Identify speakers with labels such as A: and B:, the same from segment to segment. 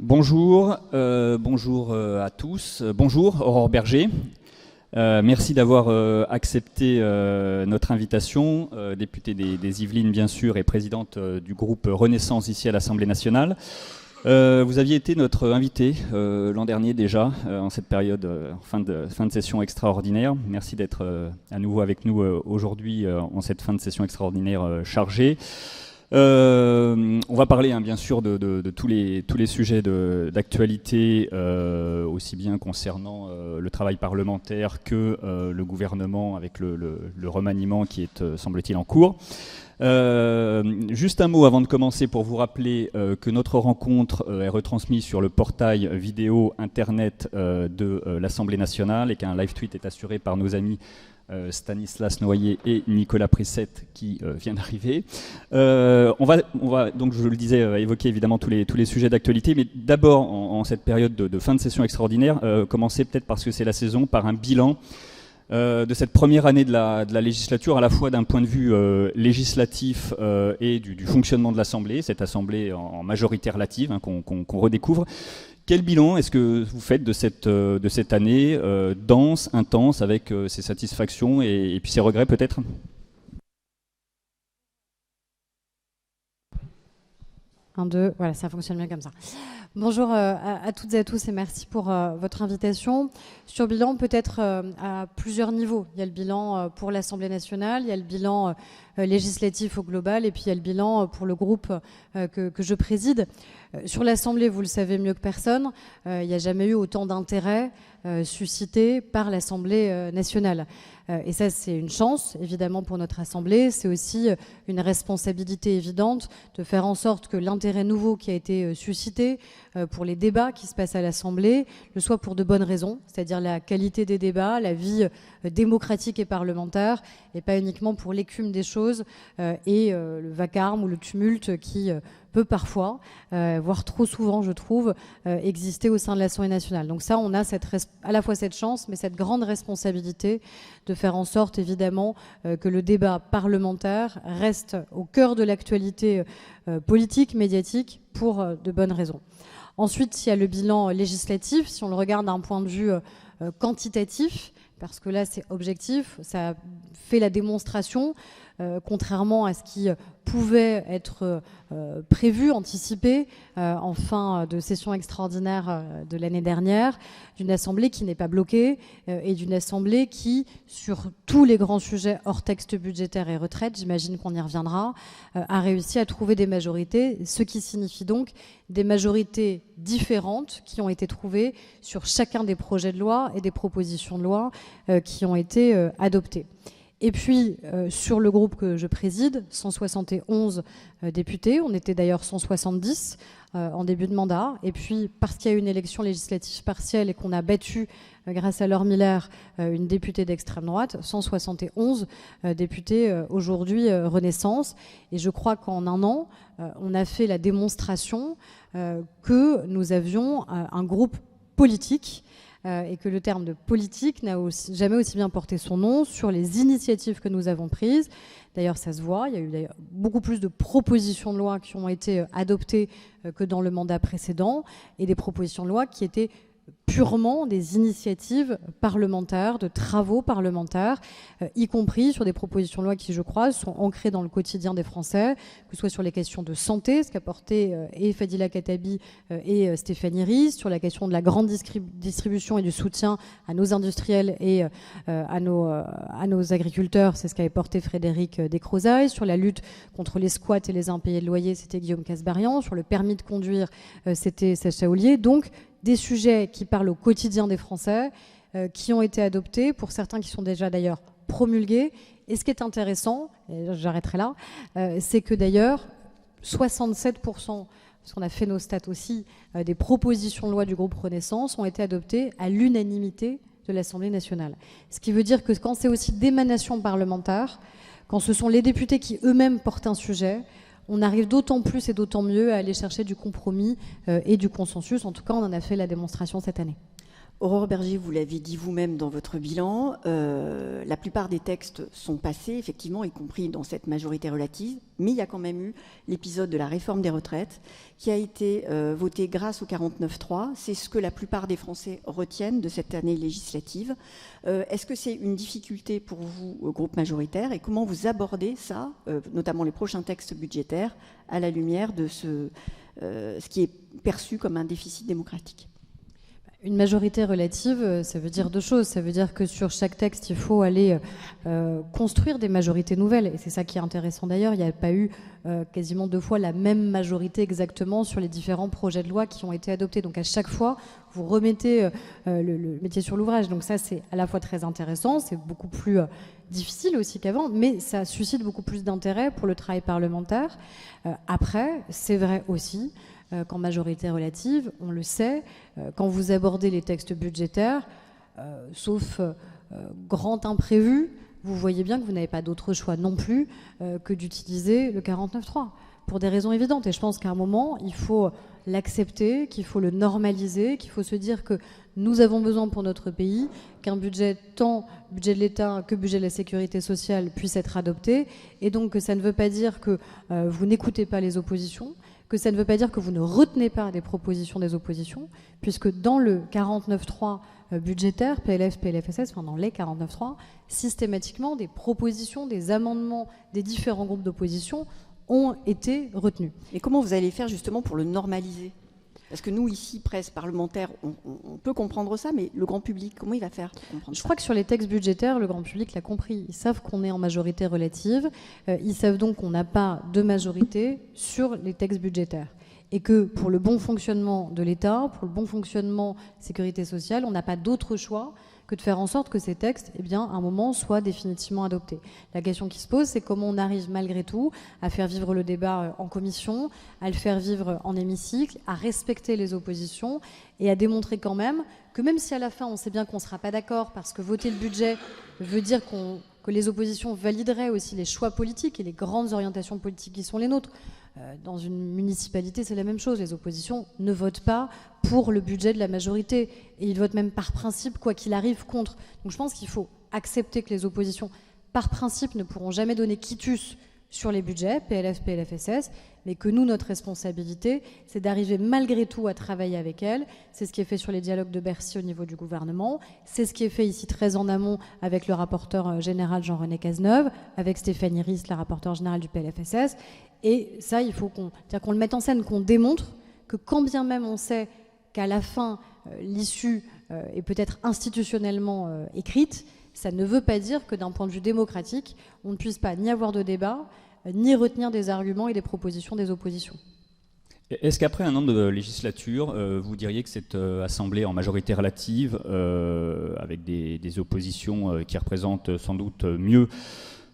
A: Bonjour, bonjour à tous. Bonjour Aurore Berger. Merci d'avoir accepté notre invitation, députée des Yvelines bien sûr et présidente du groupe Renaissance ici à l'Assemblée nationale. Vous aviez été notre invité l'an dernier déjà, en cette période fin de session extraordinaire. Merci d'être à nouveau avec nous aujourd'hui en cette fin de session extraordinaire chargée. On va parler bien sûr de tous les sujets d'actualité, aussi bien concernant le travail parlementaire que le gouvernement avec le remaniement qui est, semble-t-il, en cours. Juste un mot avant de commencer pour vous rappeler que notre rencontre est retransmise sur le portail vidéo internet de l'Assemblée nationale et qu'un live tweet est assuré par nos amis Stanislas Noyer et Nicolas Prissette qui vient d'arriver. On va donc, je le disais, évoquer évidemment tous les sujets d'actualité, mais d'abord en cette période de fin de session extraordinaire, commencer peut-être parce que c'est la saison par un bilan de cette première année de la législature, à la fois d'un point de vue législatif et du fonctionnement de l'Assemblée, cette Assemblée en majorité relative qu'on redécouvre. Quel bilan est-ce que vous faites de cette année dense, intense, avec ses satisfactions et puis ses regrets peut-être ?
B: Un, deux, voilà, ça fonctionne bien comme ça. Bonjour à toutes et à tous et merci pour votre invitation. Sur bilan, peut-être à plusieurs niveaux. Il y a le bilan pour l'Assemblée nationale, il y a le bilan législatif au global et puis il y a le bilan pour le groupe que je préside. Sur l'Assemblée, vous le savez mieux que personne, il n'y a jamais eu autant d'intérêt suscité par l'Assemblée nationale. Et ça, c'est une chance, évidemment, pour notre Assemblée. C'est aussi une responsabilité évidente de faire en sorte que l'intérêt nouveau qui a été suscité pour les débats qui se passent à l'Assemblée le soit pour de bonnes raisons, c'est-à-dire la qualité des débats, la vie démocratique et parlementaire, et pas uniquement pour l'écume des choses et le vacarme ou le tumulte qui peut parfois, voire trop souvent, je trouve, exister au sein de l'Assemblée nationale. Donc ça, on a à la fois cette chance, mais cette grande responsabilité de faire en sorte, évidemment, que le débat parlementaire reste au cœur de l'actualité politique, médiatique, pour de bonnes raisons. Ensuite, il y a le bilan législatif. Si on le regarde d'un point de vue quantitatif, parce que là, c'est objectif, ça fait la démonstration, contrairement à ce qui pouvait être prévu, anticipé en fin de session extraordinaire de l'année dernière, d'une Assemblée qui n'est pas bloquée et d'une Assemblée qui, sur tous les grands sujets hors texte budgétaire et retraite, j'imagine qu'on y reviendra, a réussi à trouver des majorités, ce qui signifie donc des majorités différentes qui ont été trouvées sur chacun des projets de loi et des propositions de loi qui ont été adoptés. Et puis, sur le groupe que je préside, 171 députés, on était d'ailleurs 170 en début de mandat. Et puis, parce qu'il y a eu une élection législative partielle et qu'on a battu, grâce à Laure Miller, une députée d'extrême droite, 171 députés aujourd'hui Renaissance. Et je crois qu'en un an, on a fait la démonstration que nous avions un groupe politique et que le terme de politique n'a jamais aussi bien porté son nom sur les initiatives que nous avons prises. D'ailleurs, ça se voit, il y a eu beaucoup plus de propositions de loi qui ont été adoptées que dans le mandat précédent, et des propositions de loi qui étaient purement des initiatives parlementaires, de travaux parlementaires, y compris sur des propositions de loi qui, je crois, sont ancrées dans le quotidien des Français, que ce soit sur les questions de santé, ce qu'a porté et Fadila Khattabi et Stéphanie Ries, sur la question de la grande distribution et du soutien à nos industriels et à nos agriculteurs, c'est ce qu'avait porté Frédéric Descrozaille, sur la lutte contre les squats et les impayés de loyer, c'était Guillaume Kasbarian, sur le permis de conduire, c'était Sacha Houlié. Donc, des sujets qui parlent au quotidien des Français, qui ont été adoptés, pour certains qui sont déjà d'ailleurs promulgués. Et ce qui est intéressant, et j'arrêterai là, c'est que d'ailleurs 67%, parce qu'on a fait nos stats aussi, des propositions de loi du groupe Renaissance ont été adoptées à l'unanimité de l'Assemblée nationale. Ce qui veut dire que quand c'est aussi d'émanation parlementaire, quand ce sont les députés qui eux-mêmes portent un sujet, on arrive d'autant plus et d'autant mieux à aller chercher du compromis et du consensus. En tout cas, on en a fait la démonstration cette année.
C: Aurore Berger, vous l'avez dit vous-même dans votre bilan, la plupart des textes sont passés, effectivement, y compris dans cette majorité relative, mais il y a quand même eu l'épisode de la réforme des retraites qui a été voté grâce au 49.3. C'est ce que la plupart des Français retiennent de cette année législative. Est-ce que c'est une difficulté pour vous, au groupe majoritaire, et comment vous abordez ça, notamment les prochains textes budgétaires, à la lumière de ce qui est perçu comme un déficit démocratique ?
B: Une majorité relative, ça veut dire deux choses. Ça veut dire que sur chaque texte, il faut aller construire des majorités nouvelles. Et c'est ça qui est intéressant d'ailleurs. Il n'y a pas eu quasiment 2 fois la même majorité exactement sur les différents projets de loi qui ont été adoptés. Donc à chaque fois, vous remettez le métier sur l'ouvrage. Donc ça, c'est à la fois très intéressant, c'est beaucoup plus difficile aussi qu'avant, mais ça suscite beaucoup plus d'intérêt pour le travail parlementaire. Après, c'est vrai aussi qu'en majorité relative, on le sait, quand vous abordez les textes budgétaires, sauf grand imprévu, vous voyez bien que vous n'avez pas d'autre choix non plus que d'utiliser le 49.3, pour des raisons évidentes. Et je pense qu'à un moment, il faut l'accepter, qu'il faut le normaliser, qu'il faut se dire que nous avons besoin pour notre pays qu'un budget, tant budget de l'État que budget de la sécurité sociale, puisse être adopté. Et donc que ça ne veut pas dire que vous n'écoutez pas les oppositions, que ça ne veut pas dire que vous ne retenez pas des propositions des oppositions, puisque dans le 49.3 budgétaire, PLF, PLFSS, enfin dans les 49.3, systématiquement des propositions, des amendements des différents groupes d'opposition ont été retenus.
C: Et comment vous allez faire justement pour le normaliser ? Parce que nous, ici, presse parlementaire, on peut comprendre ça, mais le grand public, comment il va faire pour comprendre ça ?
B: Je crois que sur les textes budgétaires, le grand public l'a compris. Ils savent qu'on est en majorité relative. Ils savent donc qu'on n'a pas de majorité sur les textes budgétaires. Et que pour le bon fonctionnement de l'État, pour le bon fonctionnement de la sécurité sociale, on n'a pas d'autre choix que de faire en sorte que ces textes, à un moment, soient définitivement adoptés. La question qui se pose, c'est comment on arrive malgré tout à faire vivre le débat en commission, à le faire vivre en hémicycle, à respecter les oppositions et à démontrer quand même que même si à la fin, on sait bien qu'on ne sera pas d'accord parce que voter le budget veut dire que les oppositions valideraient aussi les choix politiques et les grandes orientations politiques qui sont les nôtres. Dans une municipalité, c'est la même chose. Les oppositions ne votent pas pour le budget de la majorité. Et ils votent même par principe, quoi qu'il arrive, contre. Donc je pense qu'il faut accepter que les oppositions, par principe, ne pourront jamais donner quitus sur les budgets, PLF, PLFSS, mais que nous, notre responsabilité, c'est d'arriver malgré tout à travailler avec elles. C'est ce qui est fait sur les dialogues de Bercy au niveau du gouvernement. C'est ce qui est fait ici très en amont avec le rapporteur général Jean-René Cazeneuve, avec Stéphanie Rist, la rapporteure générale du PLFSS. Et ça, il faut qu'on le mette en scène, qu'on démontre que quand bien même on sait qu'à la fin, l'issue est peut-être institutionnellement écrite, ça ne veut pas dire que d'un point de vue démocratique, on ne puisse pas ni avoir de débat, ni retenir des arguments et des propositions des oppositions.
A: Est-ce qu'après un an de législature, vous diriez que cette assemblée en majorité relative, avec des oppositions qui représentent sans doute mieux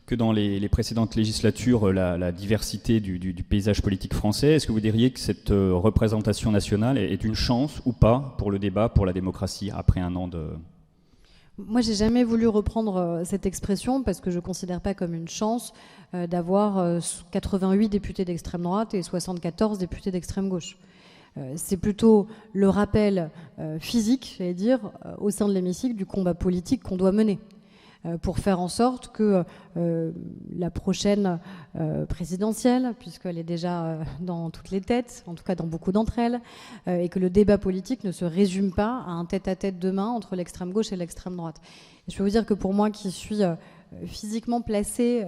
A: que dans les précédentes législatures la diversité du paysage politique français, est-ce que vous diriez que cette représentation nationale est une chance ou pas pour le débat, pour la démocratie, après un an de...
B: Moi, j'ai jamais voulu reprendre cette expression parce que je ne considère pas comme une chance d'avoir 88 députés d'extrême droite et 74 députés d'extrême gauche. C'est plutôt le rappel physique, j'allais dire, au sein de l'hémicycle du combat politique qu'on doit mener pour faire en sorte que la prochaine présidentielle, puisqu'elle est déjà dans toutes les têtes, en tout cas dans beaucoup d'entre elles, et que le débat politique ne se résume pas à un tête-à-tête demain entre l'extrême gauche et l'extrême droite. Et je peux vous dire que pour moi qui suis physiquement placée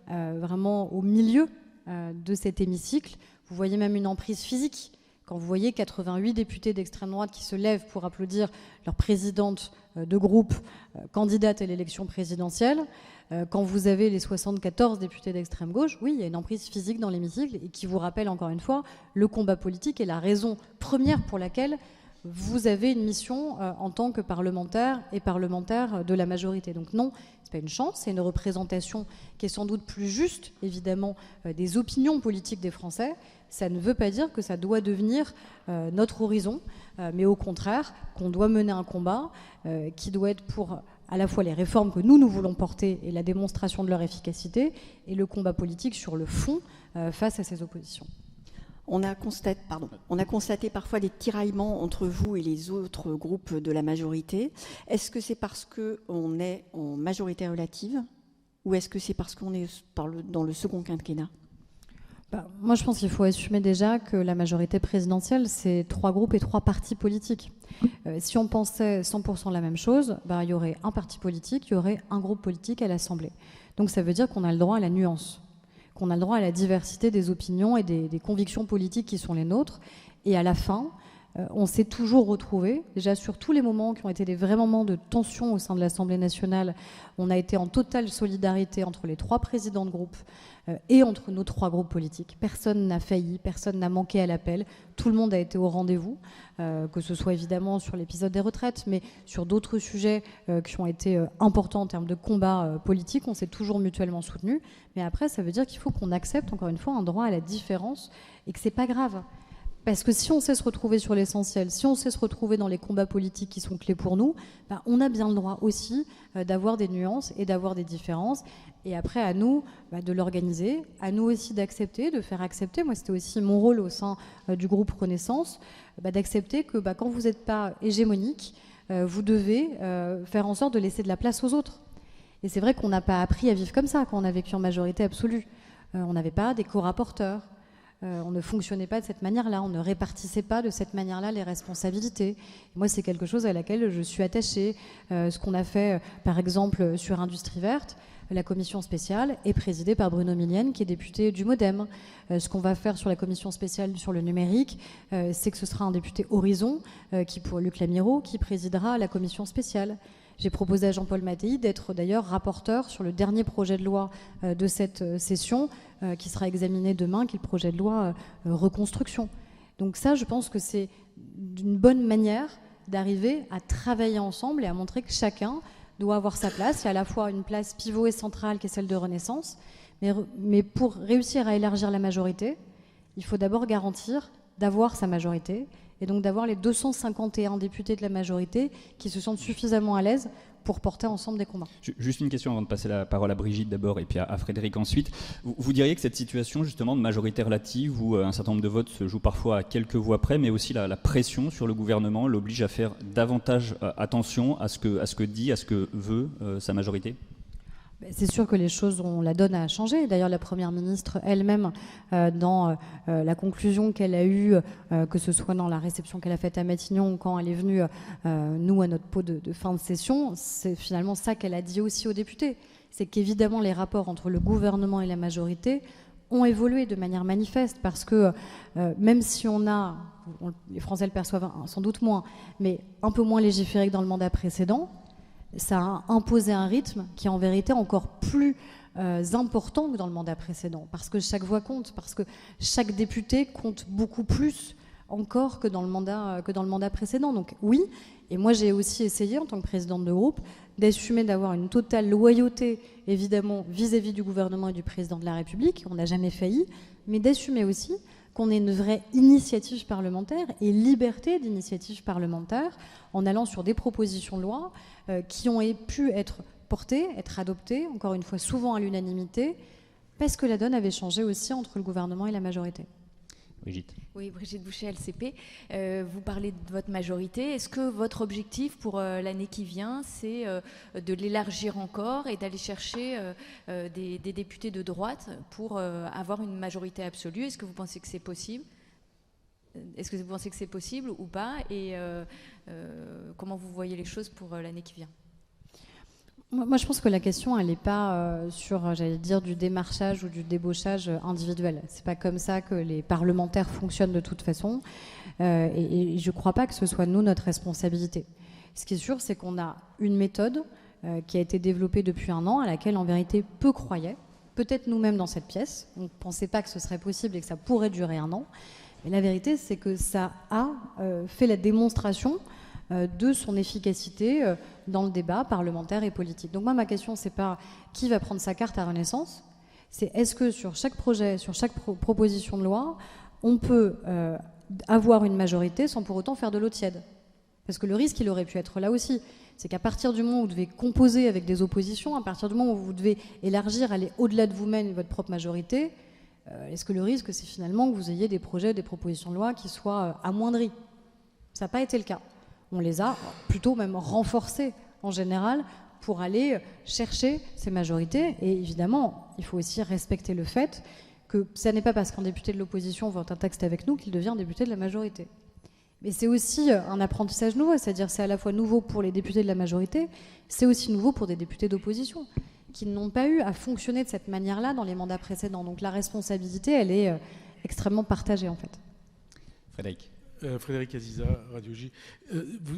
B: vraiment au milieu de cet hémicycle, vous voyez même une emprise physique. Quand vous voyez 88 députés d'extrême droite qui se lèvent pour applaudir leur présidente de groupe candidate à l'élection présidentielle, quand vous avez les 74 députés d'extrême gauche, oui, il y a une emprise physique dans l'hémicycle et qui vous rappelle encore une fois le combat politique et la raison première pour laquelle vous avez une mission en tant que parlementaire et parlementaire de la majorité. Donc non, c'est pas une chance, c'est une représentation qui est sans doute plus juste, évidemment, des opinions politiques des Français. Ça ne veut pas dire que ça doit devenir notre horizon, mais au contraire, qu'on doit mener un combat qui doit être pour à la fois les réformes que nous voulons porter et la démonstration de leur efficacité, et le combat politique sur le fond face à ces oppositions.
C: On a constaté parfois des tiraillements entre vous et les autres groupes de la majorité. Est-ce que c'est parce qu'on est en majorité relative ou est-ce que c'est parce qu'on est dans le second quinquennat ?
B: Moi, je pense qu'il faut assumer déjà que la majorité présidentielle, c'est 3 groupes et 3 partis politiques. Si on pensait 100% la même chose, il y aurait un parti politique, il y aurait un groupe politique à l'Assemblée. Donc ça veut dire qu'on a le droit à la nuance, qu'on a le droit à la diversité des opinions et des convictions politiques qui sont les nôtres. Et à la fin, on s'est toujours retrouvés, déjà sur tous les moments qui ont été des vrais moments de tension au sein de l'Assemblée nationale, on a été en totale solidarité entre les 3 présidents de groupe et entre nos 3 groupes politiques. Personne n'a failli, personne n'a manqué à l'appel, tout le monde a été au rendez-vous, que ce soit évidemment sur l'épisode des retraites, mais sur d'autres sujets qui ont été importants en termes de combat politique, on s'est toujours mutuellement soutenus. Mais après, ça veut dire qu'il faut qu'on accepte, encore une fois, un droit à la différence et que c'est pas grave. Parce que si on sait se retrouver sur l'essentiel, si on sait se retrouver dans les combats politiques qui sont clés pour nous, on a bien le droit aussi d'avoir des nuances et d'avoir des différences. Et après, à nous de l'organiser, à nous aussi d'accepter, de faire accepter. Moi, c'était aussi mon rôle au sein du groupe Renaissance, d'accepter que quand vous n'êtes pas hégémonique, vous devez faire en sorte de laisser de la place aux autres. Et c'est vrai qu'on n'a pas appris à vivre comme ça quand on a vécu en majorité absolue. On n'avait pas des co-rapporteurs. On ne fonctionnait pas de cette manière-là, on ne répartissait pas de cette manière-là les responsabilités. Et moi, c'est quelque chose à laquelle je suis attachée. Ce qu'on a fait, par exemple, sur Industrie verte, la commission spéciale est présidée par Bruno Millienne, qui est député du MoDem. Ce qu'on va faire sur la commission spéciale sur le numérique, c'est que ce sera un député Horizon, pour Luc Lamiraud, qui présidera la commission spéciale. J'ai proposé à Jean-Paul Mattei d'être d'ailleurs rapporteur sur le dernier projet de loi de cette session qui sera examiné demain, qui est le projet de loi reconstruction. Donc ça, je pense que c'est une bonne manière d'arriver à travailler ensemble et à montrer que chacun doit avoir sa place. Il y a à la fois une place pivot et centrale qui est celle de Renaissance, mais pour réussir à élargir la majorité, il faut d'abord garantir d'avoir sa majorité et donc d'avoir les 251 députés de la majorité qui se sentent suffisamment à l'aise pour porter ensemble des combats.
A: Juste une question avant de passer la parole à Brigitte d'abord et puis à Frédéric ensuite. Vous diriez que cette situation justement de majorité relative où un certain nombre de votes se jouent parfois à quelques voix près, mais aussi la pression sur le gouvernement l'oblige à faire davantage attention à ce que veut sa majorité ?
B: C'est sûr que les choses, on la donne à changer. D'ailleurs, la Première ministre elle-même, dans la conclusion qu'elle a eue, que ce soit dans la réception qu'elle a faite à Matignon ou quand elle est venue, nous, à notre pot de fin de session, c'est finalement ça qu'elle a dit aussi aux députés. C'est qu'évidemment, les rapports entre le gouvernement et la majorité ont évolué de manière manifeste parce que même si les Français le perçoivent sans doute moins, mais un peu moins légiféré que dans le mandat précédent, ça a imposé un rythme qui est en vérité encore plus important que dans le mandat précédent, parce que chaque voix compte, parce que chaque député compte beaucoup plus encore que dans le mandat précédent. Donc oui, et moi j'ai aussi essayé en tant que présidente de groupe d'assumer d'avoir une totale loyauté évidemment vis-à-vis du gouvernement et du président de la République, on n'a jamais failli, mais d'assumer aussi qu'on ait une vraie initiative parlementaire et liberté d'initiative parlementaire en allant sur des propositions de loi qui ont pu être portées, être adoptées, encore une fois souvent à l'unanimité, parce que la donne avait changé aussi entre le gouvernement et la majorité.
A: Brigitte.
D: Oui, Brigitte Boucher, LCP. Vous parlez de votre majorité. Est-ce que votre objectif pour l'année qui vient, c'est de l'élargir encore et d'aller chercher des députés de droite pour avoir une majorité absolue ? Est-ce que vous pensez que c'est possible ? Est-ce que vous pensez que c'est possible ou pas ? Et comment vous voyez les choses pour l'année qui vient ?
B: Moi, je pense que la question, elle n'est pas sur, j'allais dire, du démarchage ou du débauchage individuel. C'est pas comme ça que les parlementaires fonctionnent de toute façon. Et je ne crois pas que ce soit nous notre responsabilité. Ce qui est sûr, c'est qu'on a une méthode qui a été développée depuis 1 an, à laquelle, en vérité, peu croyaient. Peut-être nous-mêmes dans cette pièce. On ne pensait pas que ce serait possible et que ça pourrait durer 1 an. Mais la vérité, c'est que ça a fait la démonstration de son efficacité dans le débat parlementaire et politique. Donc moi, ma question, c'est pas qui va prendre sa carte à Renaissance, c'est est-ce que sur chaque projet, sur chaque proposition de loi, on peut avoir une majorité sans pour autant faire de l'eau tiède. Parce que le risque, il aurait pu être là aussi. C'est qu'à partir du moment où vous devez composer avec des oppositions, à partir du moment où vous devez élargir, aller au-delà de vous-même et votre propre majorité, est-ce que le risque, c'est finalement que vous ayez des projets, des propositions de loi qui soient amoindris? Ça n'a pas été le cas. On les a plutôt même renforcés en général pour aller chercher ces majorités. Et évidemment, il faut aussi respecter le fait que ce n'est pas parce qu'un député de l'opposition vote un texte avec nous qu'il devient député de la majorité. Mais c'est aussi un apprentissage nouveau, c'est-à-dire c'est à la fois nouveau pour les députés de la majorité, c'est aussi nouveau pour des députés d'opposition qui n'ont pas eu à fonctionner de cette manière-là dans les mandats précédents. Donc la responsabilité, elle est extrêmement partagée en fait.
A: Frédéric.
E: Frédéric Aziza, Radio J.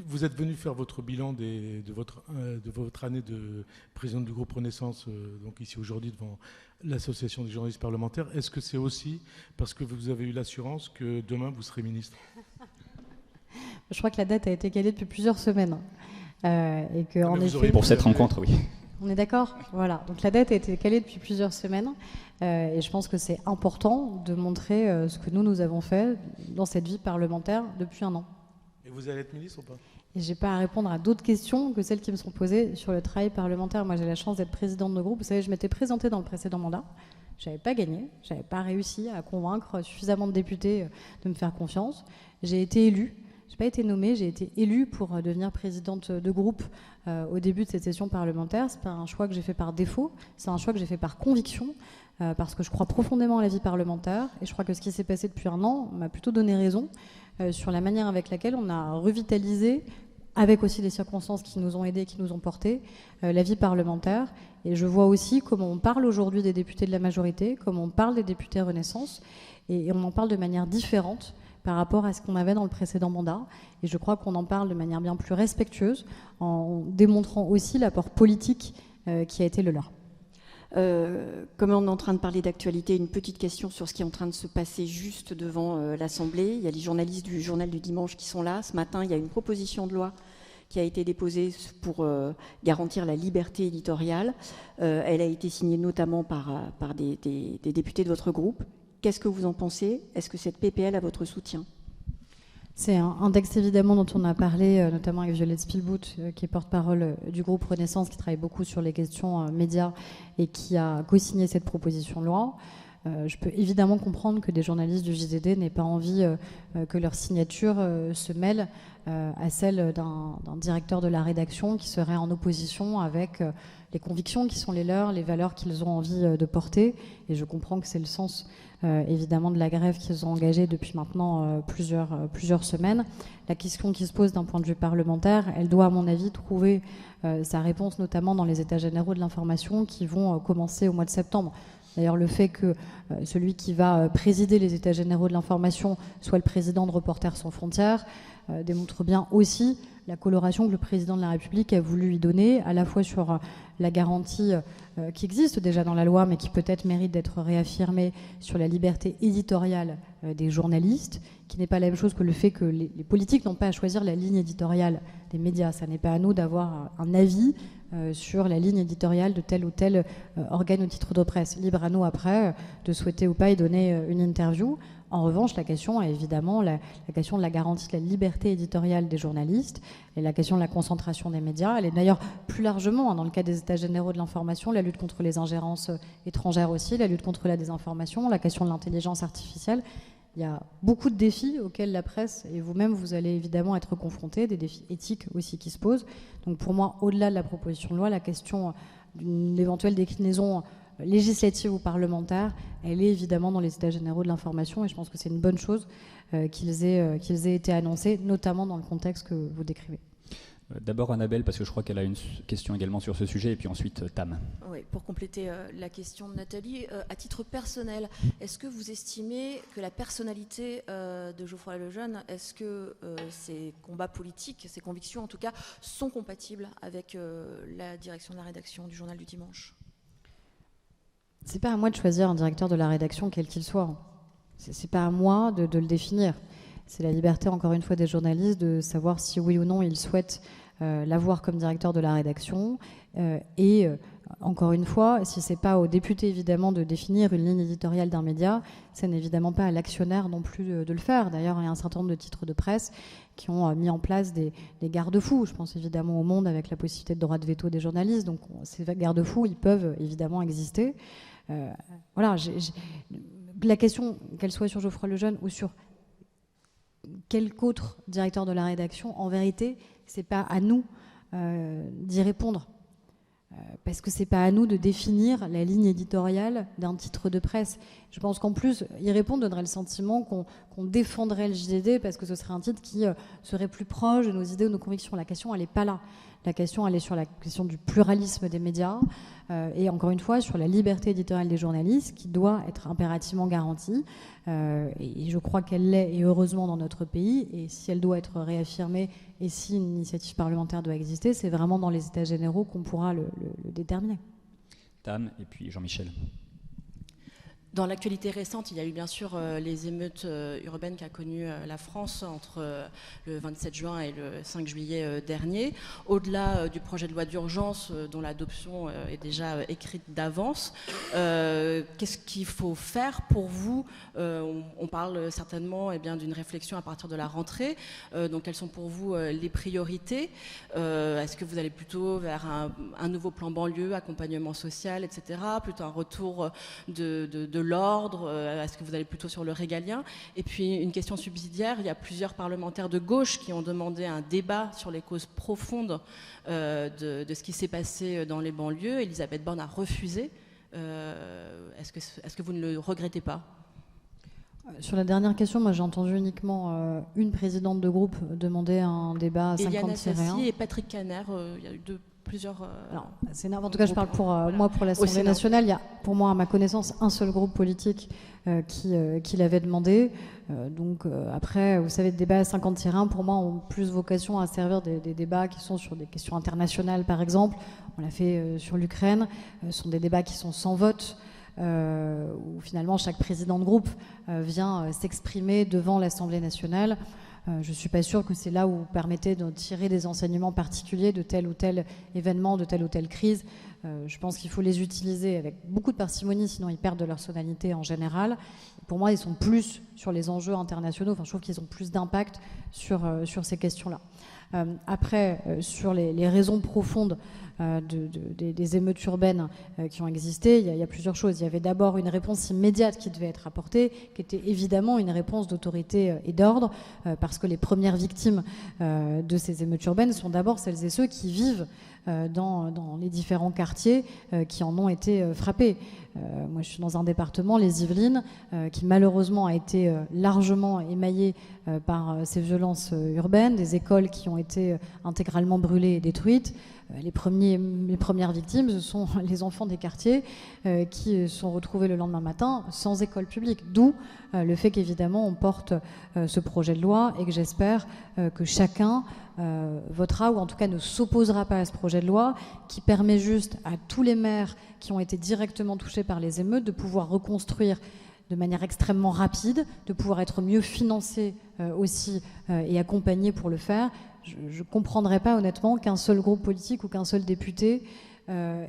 E: Vous êtes venu faire votre bilan de votre année de président du groupe Renaissance, donc ici aujourd'hui devant l'Association des journalistes parlementaires. Est-ce que c'est aussi parce que vous avez eu l'assurance que demain vous serez ministre?
B: Je crois que la date a été calée depuis plusieurs semaines. Et que, en effet,
A: pour cette rencontre, oui.
B: On est d'accord? Voilà. Donc la date a été calée depuis plusieurs semaines. Et je pense que c'est important de montrer ce que nous avons fait dans cette vie parlementaire depuis un an.
E: Et vous allez être ministre ou pas?
B: Et je n'ai pas à répondre à d'autres questions que celles qui me sont posées sur le travail parlementaire. Moi, j'ai la chance d'être présidente de groupe. Vous savez, je m'étais présentée dans le précédent mandat. Je n'avais pas gagné. Je n'avais pas réussi à convaincre suffisamment de députés de me faire confiance. J'ai été élue. Je n'ai pas été nommée, j'ai été élue pour devenir présidente de groupe au début de cette session parlementaire. Ce n'est pas un choix que j'ai fait par défaut, c'est un choix que j'ai fait par conviction, parce que je crois profondément à la vie parlementaire. Et je crois que ce qui s'est passé depuis un an m'a plutôt donné raison sur la manière avec laquelle on a revitalisé, avec aussi des circonstances qui nous ont aidés, qui nous ont portés, la vie parlementaire. Et je vois aussi comment on parle aujourd'hui des députés de la majorité, comment on parle des députés Renaissance, et on en parle de manière différente par rapport à ce qu'on avait dans le précédent mandat. Et je crois qu'on en parle de manière bien plus respectueuse, en démontrant aussi l'apport politique qui a été le leur.
C: Comme on est en train de parler d'actualité, une petite question sur ce qui est en train de se passer juste devant l'Assemblée. Il y a les journalistes du Journal du Dimanche qui sont là. Ce matin, il y a une proposition de loi qui a été déposée pour garantir la liberté éditoriale. Elle a été signée notamment par des députés de votre groupe. Qu'est-ce que vous en pensez? Est-ce que cette PPL a votre soutien?
B: C'est un texte évidemment dont on a parlé, notamment avec Violette Spielbout, qui est porte-parole du groupe Renaissance, qui travaille beaucoup sur les questions médias et qui a co-signé cette proposition de loi. Je peux évidemment comprendre que des journalistes du JDD n'aient pas envie que leur signature se mêle à celle d'un directeur de la rédaction qui serait en opposition avec les convictions qui sont les leurs, les valeurs qu'ils ont envie de porter. Et je comprends que c'est le sens évidemment de la grève qu'ils ont engagée depuis maintenant plusieurs semaines. La question qui se pose d'un point de vue parlementaire, elle doit à mon avis trouver sa réponse notamment dans les états généraux de l'information qui vont commencer au mois de septembre. D'ailleurs, le fait que celui qui va présider les états généraux de l'information soit le président de Reporters sans frontières démontre bien aussi la coloration que le président de la République a voulu y donner, à la fois sur la garantie qui existe déjà dans la loi, mais qui peut-être mérite d'être réaffirmée sur la liberté éditoriale des journalistes, qui n'est pas la même chose que le fait que les politiques n'ont pas à choisir la ligne éditoriale des médias. Ça n'est pas à nous d'avoir un avis sur la ligne éditoriale de tel ou tel organe ou titre de presse. Libre à nous après de souhaiter ou pas y donner une interview. En revanche, la question est évidemment la question de la garantie de la liberté éditoriale des journalistes et la question de la concentration des médias. Elle est d'ailleurs plus largement, dans le cas des états généraux de l'information, la lutte contre les ingérences étrangères aussi, la lutte contre la désinformation, la question de l'intelligence artificielle. Il y a beaucoup de défis auxquels la presse et vous-même, vous allez évidemment être confrontés, des défis éthiques aussi qui se posent. Donc pour moi, au-delà de la proposition de loi, la question d'une éventuelle déclinaison législative ou parlementaire, elle est évidemment dans les états généraux de l'information et je pense que c'est une bonne chose qu'ils aient été annoncés, notamment dans le contexte que vous décrivez.
A: D'abord Annabelle, parce que je crois qu'elle a une question également sur ce sujet, et puis ensuite Tam.
F: Oui, pour compléter la question de Nathalie, à titre personnel, est-ce que vous estimez que la personnalité de Geoffroy Lejeune, est-ce que ses combats politiques, ses convictions en tout cas, sont compatibles avec la direction de la rédaction du Journal du Dimanche ?
B: C'est pas à moi de choisir un directeur de la rédaction, quel qu'il soit. C'est pas à moi de le définir. C'est la liberté, encore une fois, des journalistes de savoir si oui ou non ils souhaitent l'avoir comme directeur de la rédaction. Encore une fois, si c'est pas aux députés, évidemment, de définir une ligne éditoriale d'un média, c'est évidemment pas à l'actionnaire non plus de le faire. D'ailleurs, il y a un certain nombre de titres de presse qui ont mis en place des garde-fous. Je pense évidemment au Monde avec la possibilité de droit de veto des journalistes. Donc ces garde-fous, ils peuvent évidemment exister. Voilà, la question, qu'elle soit sur Geoffroy Lejeune ou sur quelque autre directeur de la rédaction, en vérité, c'est pas à nous d'y répondre. Parce que c'est pas à nous de définir la ligne éditoriale d'un titre de presse. Je pense qu'en plus, y répondre donnerait le sentiment qu'on défendrait le JDD parce que ce serait un titre qui serait plus proche de nos idées ou de nos convictions. La question, elle n'est pas là. La question, elle est sur la question du pluralisme des médias et encore une fois sur la liberté éditoriale des journalistes qui doit être impérativement garantie. Et je crois qu'elle l'est, et heureusement, dans notre pays. Et si elle doit être réaffirmée et si une initiative parlementaire doit exister, c'est vraiment dans les États généraux qu'on pourra le déterminer.
A: Tam et puis Jean-Michel.
G: Dans l'actualité récente, il y a eu bien sûr les émeutes urbaines qu'a connues la France entre le 27 juin et le 5 juillet dernier. Au-delà du projet de loi d'urgence dont l'adoption est déjà écrite d'avance, qu'est-ce qu'il faut faire pour vous? On parle certainement d'une réflexion à partir de la rentrée. Donc quelles sont pour vous les priorités? Est-ce que vous allez plutôt vers un nouveau plan banlieue, accompagnement social, etc. Plutôt un retour de l'ordre, est-ce que vous allez plutôt sur le régalien? Et puis une question subsidiaire, il y a plusieurs parlementaires de gauche qui ont demandé un débat sur les causes profondes de ce qui s'est passé dans les banlieues. Elisabeth Borne a refusé. Est-ce que vous ne le regrettez pas?
B: Sur la dernière question, moi j'ai entendu uniquement une présidente de groupe demander un débat à 50-1.
G: Eliane Assassi et Patrick Caner, il y a eu plusieurs...
B: en tout cas, je parle pour moi, pour l'Assemblée nationale. Il y a, pour moi, à ma connaissance, un seul groupe politique qui l'avait demandé. Après, vous savez, les débats à 50-1, pour moi, ont plus vocation à servir des débats qui sont sur des questions internationales, par exemple. On l'a fait sur l'Ukraine. Ce sont des débats qui sont sans vote. Où finalement chaque président de groupe vient s'exprimer devant l'Assemblée nationale. Je ne suis pas sûre que c'est là où vous permettez de tirer des enseignements particuliers de tel ou tel événement, de telle ou telle crise. Je pense qu'il faut les utiliser avec beaucoup de parcimonie, sinon ils perdent de leur sonalité en général. Pour moi, ils sont plus sur les enjeux internationaux. Enfin, je trouve qu'ils ont plus d'impact sur ces questions-là. Après, sur les raisons profondes des émeutes urbaines qui ont existé, il y a plusieurs choses. Il y avait d'abord une réponse immédiate qui devait être apportée, qui était évidemment une réponse d'autorité et d'ordre, parce que les premières victimes de ces émeutes urbaines sont d'abord celles et ceux qui vivent dans les différents quartiers qui en ont été frappés. Moi, je suis dans un département, les Yvelines, qui malheureusement a été largement émaillé par ces violences urbaines, des écoles qui ont été intégralement brûlées et détruites. Les premières victimes, ce sont les enfants des quartiers qui sont retrouvés le lendemain matin sans école publique. D'où le fait qu'évidemment on porte ce projet de loi et que j'espère que chacun votera ou en tout cas ne s'opposera pas à ce projet de loi qui permet juste à tous les maires qui ont été directement touchés par les émeutes de pouvoir reconstruire de manière extrêmement rapide, de pouvoir être mieux financés aussi et accompagnés pour le faire. Je ne comprendrais pas honnêtement qu'un seul groupe politique ou qu'un seul député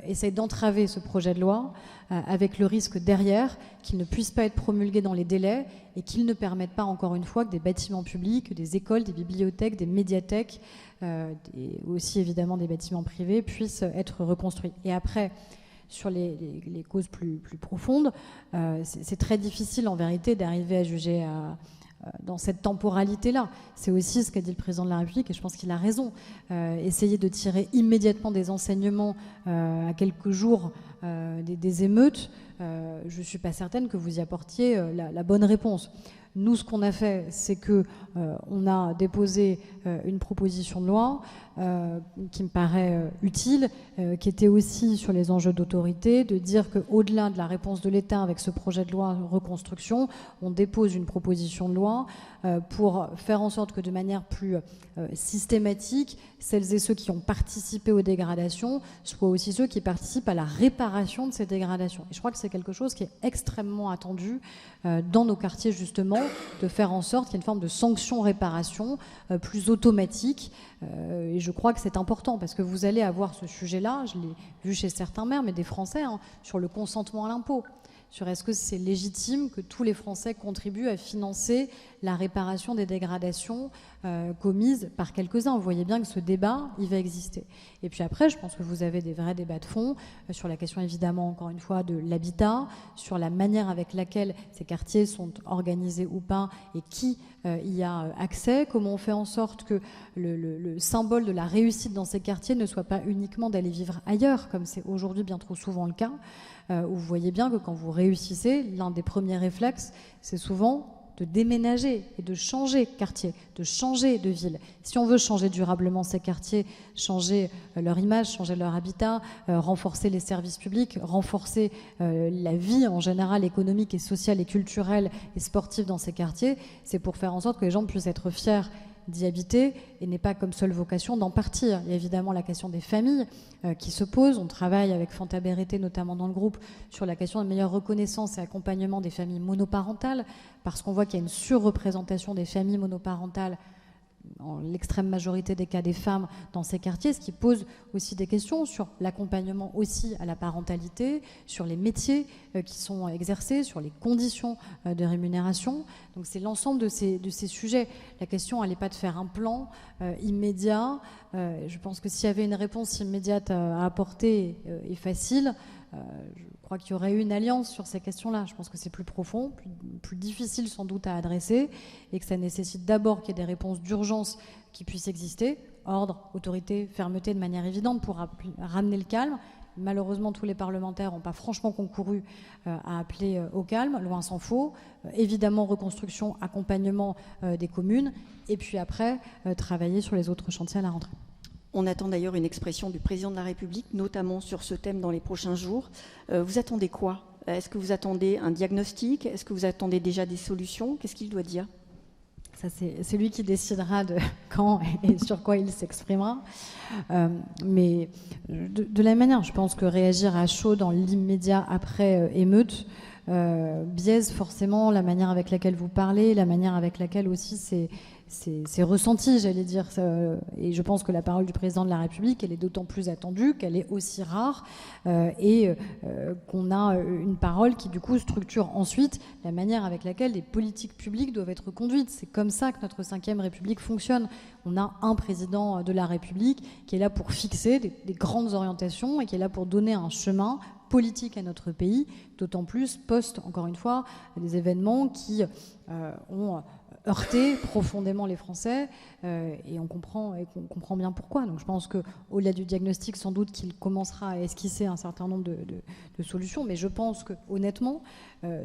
B: essaye d'entraver ce projet de loi avec le risque derrière qu'il ne puisse pas être promulgué dans les délais et qu'il ne permette pas encore une fois que des bâtiments publics, des écoles, des bibliothèques, des médiathèques et aussi évidemment des bâtiments privés puissent être reconstruits. Et après, sur les causes plus profondes, c'est très difficile en vérité d'arriver à juger dans cette temporalité-là. C'est aussi ce qu'a dit le président de la République, et je pense qu'il a raison. Essayer de tirer immédiatement des enseignements à quelques jours des émeutes, je ne suis pas certaine que vous y apportiez la bonne réponse. Nous, ce qu'on a fait, c'est qu'on a déposé une proposition de loi qui me paraît utile, qui était aussi sur les enjeux d'autorité, de dire qu'au-delà de la réponse de l'État avec ce projet de loi reconstruction, on dépose une proposition de loi pour faire en sorte que de manière plus systématique, celles et ceux qui ont participé aux dégradations soient aussi ceux qui participent à la réparation de ces dégradations. Et je crois que c'est quelque chose qui est extrêmement attendu dans nos quartiers, justement, de faire en sorte qu'il y ait une forme de sanction-réparation plus automatique. Et je crois que c'est important parce que vous allez avoir ce sujet-là, je l'ai vu chez certains maires, mais des Français, sur le consentement à l'impôt. Sur est-ce que c'est légitime que tous les Français contribuent à financer la réparation des dégradations commises par quelques-uns. Vous voyez bien que ce débat, il va exister. Et puis après, je pense que vous avez des vrais débats de fond sur la question, évidemment, encore une fois, de l'habitat, sur la manière avec laquelle ces quartiers sont organisés ou pas et qui y a accès, comment on fait en sorte que le symbole de la réussite dans ces quartiers ne soit pas uniquement d'aller vivre ailleurs, comme c'est aujourd'hui bien trop souvent le cas, où vous voyez bien que quand vous réussissez, l'un des premiers réflexes, c'est souvent de déménager et de changer de quartier, de changer de ville. Si on veut changer durablement ces quartiers, changer leur image, changer leur habitat, renforcer les services publics, renforcer la vie en général économique et sociale et culturelle et sportive dans ces quartiers, c'est pour faire en sorte que les gens puissent être fiers d'y habiter et n'est pas comme seule vocation d'en partir. Il y a évidemment la question des familles qui se pose. On travaille avec Fanta Berete, notamment dans le groupe, sur la question de meilleure reconnaissance et accompagnement des familles monoparentales, parce qu'on voit qu'il y a une surreprésentation des familles monoparentales, en l'extrême majorité des cas des femmes dans ces quartiers, ce qui pose aussi des questions sur l'accompagnement aussi à la parentalité, sur les métiers qui sont exercés, sur les conditions de rémunération. Donc c'est l'ensemble de ces sujets. La question, elle n'est pas de faire un plan immédiat. Je pense que s'il y avait une réponse immédiate à apporter et facile, je crois qu'il y aurait eu une alliance sur ces questions-là. Je pense que c'est plus profond, plus difficile sans doute à adresser et que ça nécessite d'abord qu'il y ait des réponses d'urgence qui puissent exister, ordre, autorité, fermeté de manière évidente pour ramener le calme. Malheureusement, tous les parlementaires n'ont pas franchement concouru à appeler au calme, loin s'en faut. Évidemment, reconstruction, accompagnement des communes et puis après, travailler sur les autres chantiers à la rentrée.
C: On attend d'ailleurs une expression du président de la République, notamment sur ce thème dans les prochains jours. Vous attendez quoi? Est-ce que vous attendez un diagnostic? Est-ce que vous attendez déjà des solutions? Qu'est-ce qu'il doit dire?
B: Ça, c'est lui qui décidera de quand et sur quoi il s'exprimera. Mais de la même manière, je pense que réagir à chaud dans l'immédiat après émeute biaise forcément la manière avec laquelle vous parlez, la manière avec laquelle aussi c'est ressenti, j'allais dire. Et je pense que la parole du président de la République, elle est d'autant plus attendue qu'elle est aussi rare et qu'on a une parole qui, du coup, structure ensuite la manière avec laquelle les politiques publiques doivent être conduites. C'est comme ça que notre 5e République fonctionne. On a un président de la République qui est là pour fixer des grandes orientations et qui est là pour donner un chemin politique à notre pays, d'autant plus encore une fois, des événements qui ont heurté profondément les Français et on comprend bien pourquoi. Donc je pense qu'au-delà du diagnostic, sans doute qu'il commencera à esquisser un certain nombre de solutions, mais je pense que honnêtement,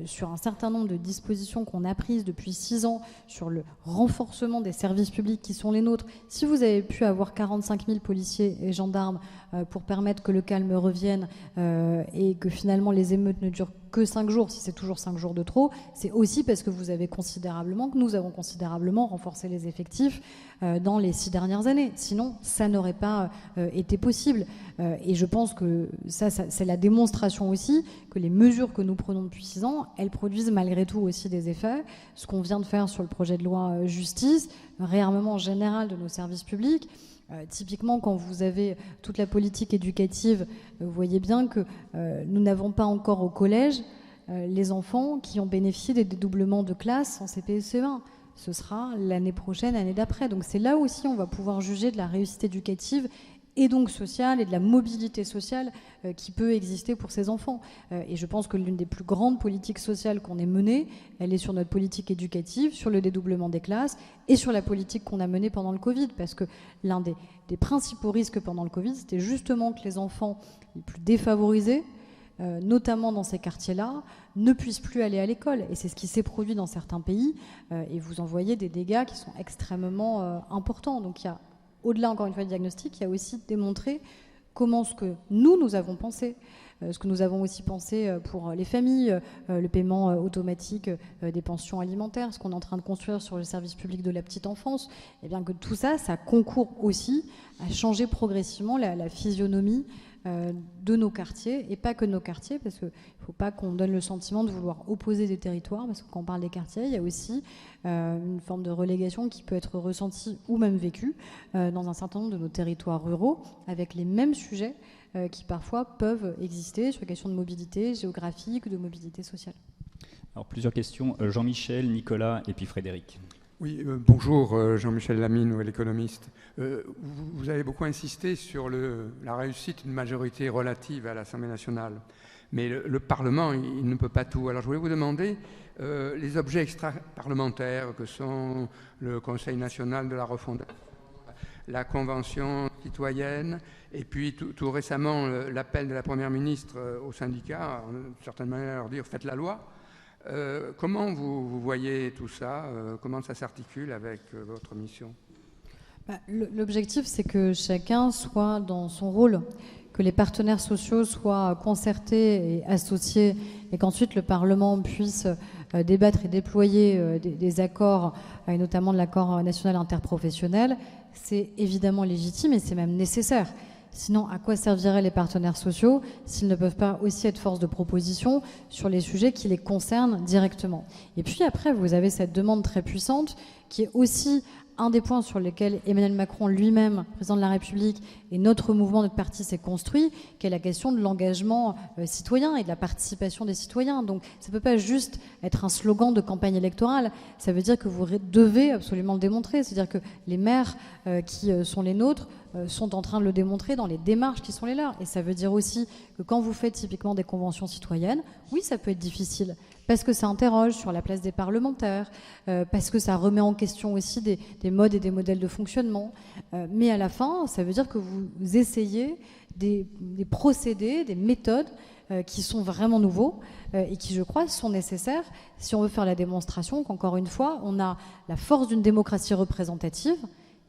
B: sur un certain nombre de dispositions qu'on a prises depuis 6 ans sur le renforcement des services publics qui sont les nôtres, si vous avez pu avoir 45 000 policiers et gendarmes pour permettre que le calme revienne et que finalement les émeutes ne durent que 5 jours, si c'est toujours 5 jours de trop, c'est aussi parce que nous avons considérablement renforcé les effectifs dans les 6 dernières années. Sinon, ça n'aurait pas été possible. Et je pense que ça, c'est la démonstration aussi que les mesures que nous prenons depuis 6 ans, elles produisent malgré tout aussi des effets. Ce qu'on vient de faire sur le projet de loi justice, réarmement général de nos services publics. Typiquement, quand vous avez toute la politique éducative, vous voyez bien que nous n'avons pas encore au collège les enfants qui ont bénéficié des dédoublements de classe en CP et CE1. Ce sera l'année prochaine, l'année d'après. Donc c'est là aussi on va pouvoir juger de la réussite éducative et donc sociale et de la mobilité sociale qui peut exister pour ces enfants. Et je pense que l'une des plus grandes politiques sociales qu'on ait menées, elle est sur notre politique éducative, sur le dédoublement des classes et sur la politique qu'on a menée pendant le Covid. Parce que l'un des principaux risques pendant le Covid, c'était justement que les enfants les plus défavorisés, notamment dans ces quartiers-là, ne puissent plus aller à l'école. Et c'est ce qui s'est produit dans certains pays. Et vous en voyez des dégâts qui sont extrêmement importants. Donc il y a, au-delà encore une fois du diagnostic, il y a aussi démontré comment ce que nous avons pensé, ce que nous avons aussi pensé pour les familles, le paiement automatique des pensions alimentaires, ce qu'on est en train de construire sur le service public de la petite enfance, et bien que tout ça, ça concourt aussi à changer progressivement la physionomie de nos quartiers, et pas que de nos quartiers, parce qu'il ne faut pas qu'on donne le sentiment de vouloir opposer des territoires, parce que quand on parle des quartiers, il y a aussi une forme de relégation qui peut être ressentie ou même vécue dans un certain nombre de nos territoires ruraux, avec les mêmes sujets qui parfois peuvent exister sur les questions de mobilité géographique, de mobilité sociale.
A: Alors plusieurs questions. Jean-Michel, Nicolas et puis Frédéric.
H: Oui, bonjour, Jean-Michel Lamy, nouvel économiste. Vous avez beaucoup insisté sur la réussite d'une majorité relative à l'Assemblée nationale. Mais le Parlement, il ne peut pas tout. Alors je voulais vous demander, les objets extra-parlementaires que sont le Conseil national de la refondation, la Convention citoyenne, et puis tout récemment l'appel de la Première ministre aux syndicats, d'une certaine manière leur dire « faites la loi ». Comment vous voyez tout ça? Comment ça s'articule avec votre mission?
B: L'objectif, c'est que chacun soit dans son rôle, que les partenaires sociaux soient concertés et associés, et qu'ensuite le Parlement puisse débattre et déployer des accords, et notamment de l'accord national interprofessionnel. C'est évidemment légitime et c'est même nécessaire. Sinon, à quoi serviraient les partenaires sociaux s'ils ne peuvent pas aussi être force de proposition sur les sujets qui les concernent directement? Et puis après, vous avez cette demande très puissante qui est aussi un des points sur lesquels Emmanuel Macron lui-même, président de la République, et notre mouvement, notre parti s'est construit, qui est la question de l'engagement citoyen et de la participation des citoyens. Donc ça ne peut pas juste être un slogan de campagne électorale, ça veut dire que vous devez absolument le démontrer. C'est-à-dire que les maires qui sont les nôtres sont en train de le démontrer dans les démarches qui sont les leurs. Et ça veut dire aussi que quand vous faites typiquement des conventions citoyennes, oui, ça peut être difficile, parce que ça interroge sur la place des parlementaires, parce que ça remet en question aussi des modes et des modèles de fonctionnement. Mais à la fin, ça veut dire que vous essayez des procédés, des méthodes qui sont vraiment nouveaux et qui, je crois, sont nécessaires si on veut faire la démonstration qu'encore une fois, on a la force d'une démocratie représentative,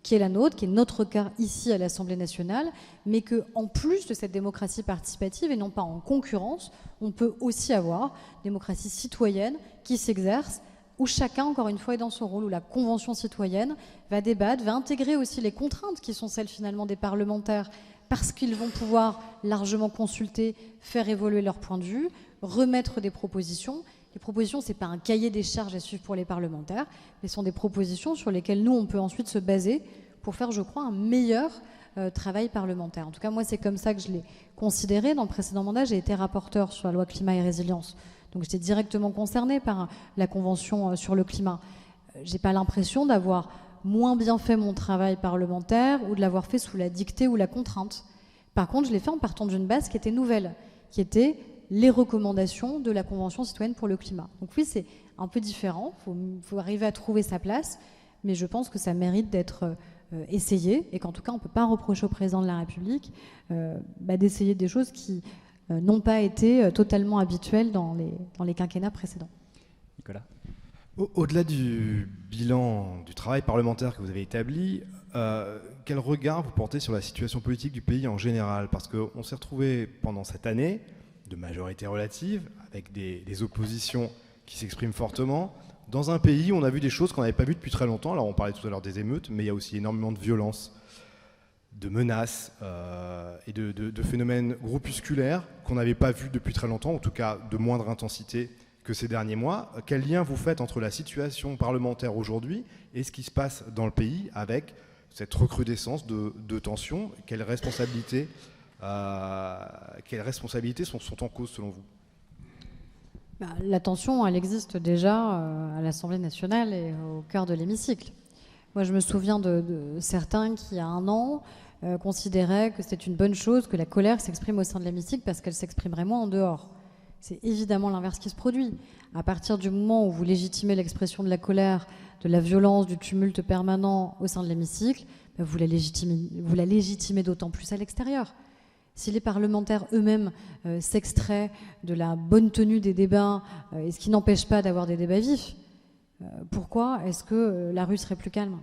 B: qui est la nôtre, qui est notre cas ici à l'Assemblée nationale, mais qu'en plus de cette démocratie participative, et non pas en concurrence, on peut aussi avoir une démocratie citoyenne qui s'exerce, où chacun, encore une fois, est dans son rôle, où la Convention citoyenne va débattre, va intégrer aussi les contraintes qui sont celles finalement des parlementaires, parce qu'ils vont pouvoir largement consulter, faire évoluer leur point de vue, remettre des propositions. Les propositions, ce n'est pas un cahier des charges à suivre pour les parlementaires, mais ce sont des propositions sur lesquelles nous, on peut ensuite se baser pour faire, je crois, un meilleur travail parlementaire. En tout cas, moi, c'est comme ça que je l'ai considéré. Dans le précédent mandat, j'ai été rapporteur sur la loi climat et résilience. Donc, j'étais directement concernée par la Convention sur le climat. Je n'ai pas l'impression d'avoir moins bien fait mon travail parlementaire ou de l'avoir fait sous la dictée ou la contrainte. Par contre, je l'ai fait en partant d'une base qui était nouvelle, qui était les recommandations de la Convention citoyenne pour le climat. Donc oui, c'est un peu différent, il faut arriver à trouver sa place, mais je pense que ça mérite d'être essayé, et qu'en tout cas, on ne peut pas reprocher au président de la République d'essayer des choses qui n'ont pas été totalement habituelles dans les quinquennats précédents.
A: Nicolas ?
I: Au-delà du bilan du travail parlementaire que vous avez établi, quel regard vous portez sur la situation politique du pays en général? Parce qu'on s'est retrouvé pendant cette année de majorité relative, avec des oppositions qui s'expriment fortement, dans un pays où on a vu des choses qu'on n'avait pas vues depuis très longtemps. Alors on parlait tout à l'heure des émeutes, mais il y a aussi énormément de violence, de menaces et de phénomènes groupusculaires qu'on n'avait pas vus depuis très longtemps, en tout cas de moindre intensité que ces derniers mois. Quel lien vous faites entre la situation parlementaire aujourd'hui et ce qui se passe dans le pays avec cette recrudescence de tensions? Quelles responsabilités sont en cause selon vous?
B: La tension, elle existe déjà à l'Assemblée nationale et au cœur de l'hémicycle. Moi, je me souviens de certains qui, il y a un an, considéraient que c'était une bonne chose que la colère s'exprime au sein de l'hémicycle parce qu'elle s'exprimerait moins en dehors. C'est évidemment l'inverse qui se produit. À partir du moment où vous légitimez l'expression de la colère, de la violence, du tumulte permanent au sein de l'hémicycle, vous la légitimez d'autant plus à l'extérieur. Si les parlementaires eux-mêmes s'extraient de la bonne tenue des débats, et ce qui n'empêche pas d'avoir des débats vifs, pourquoi est-ce que la rue serait plus calme?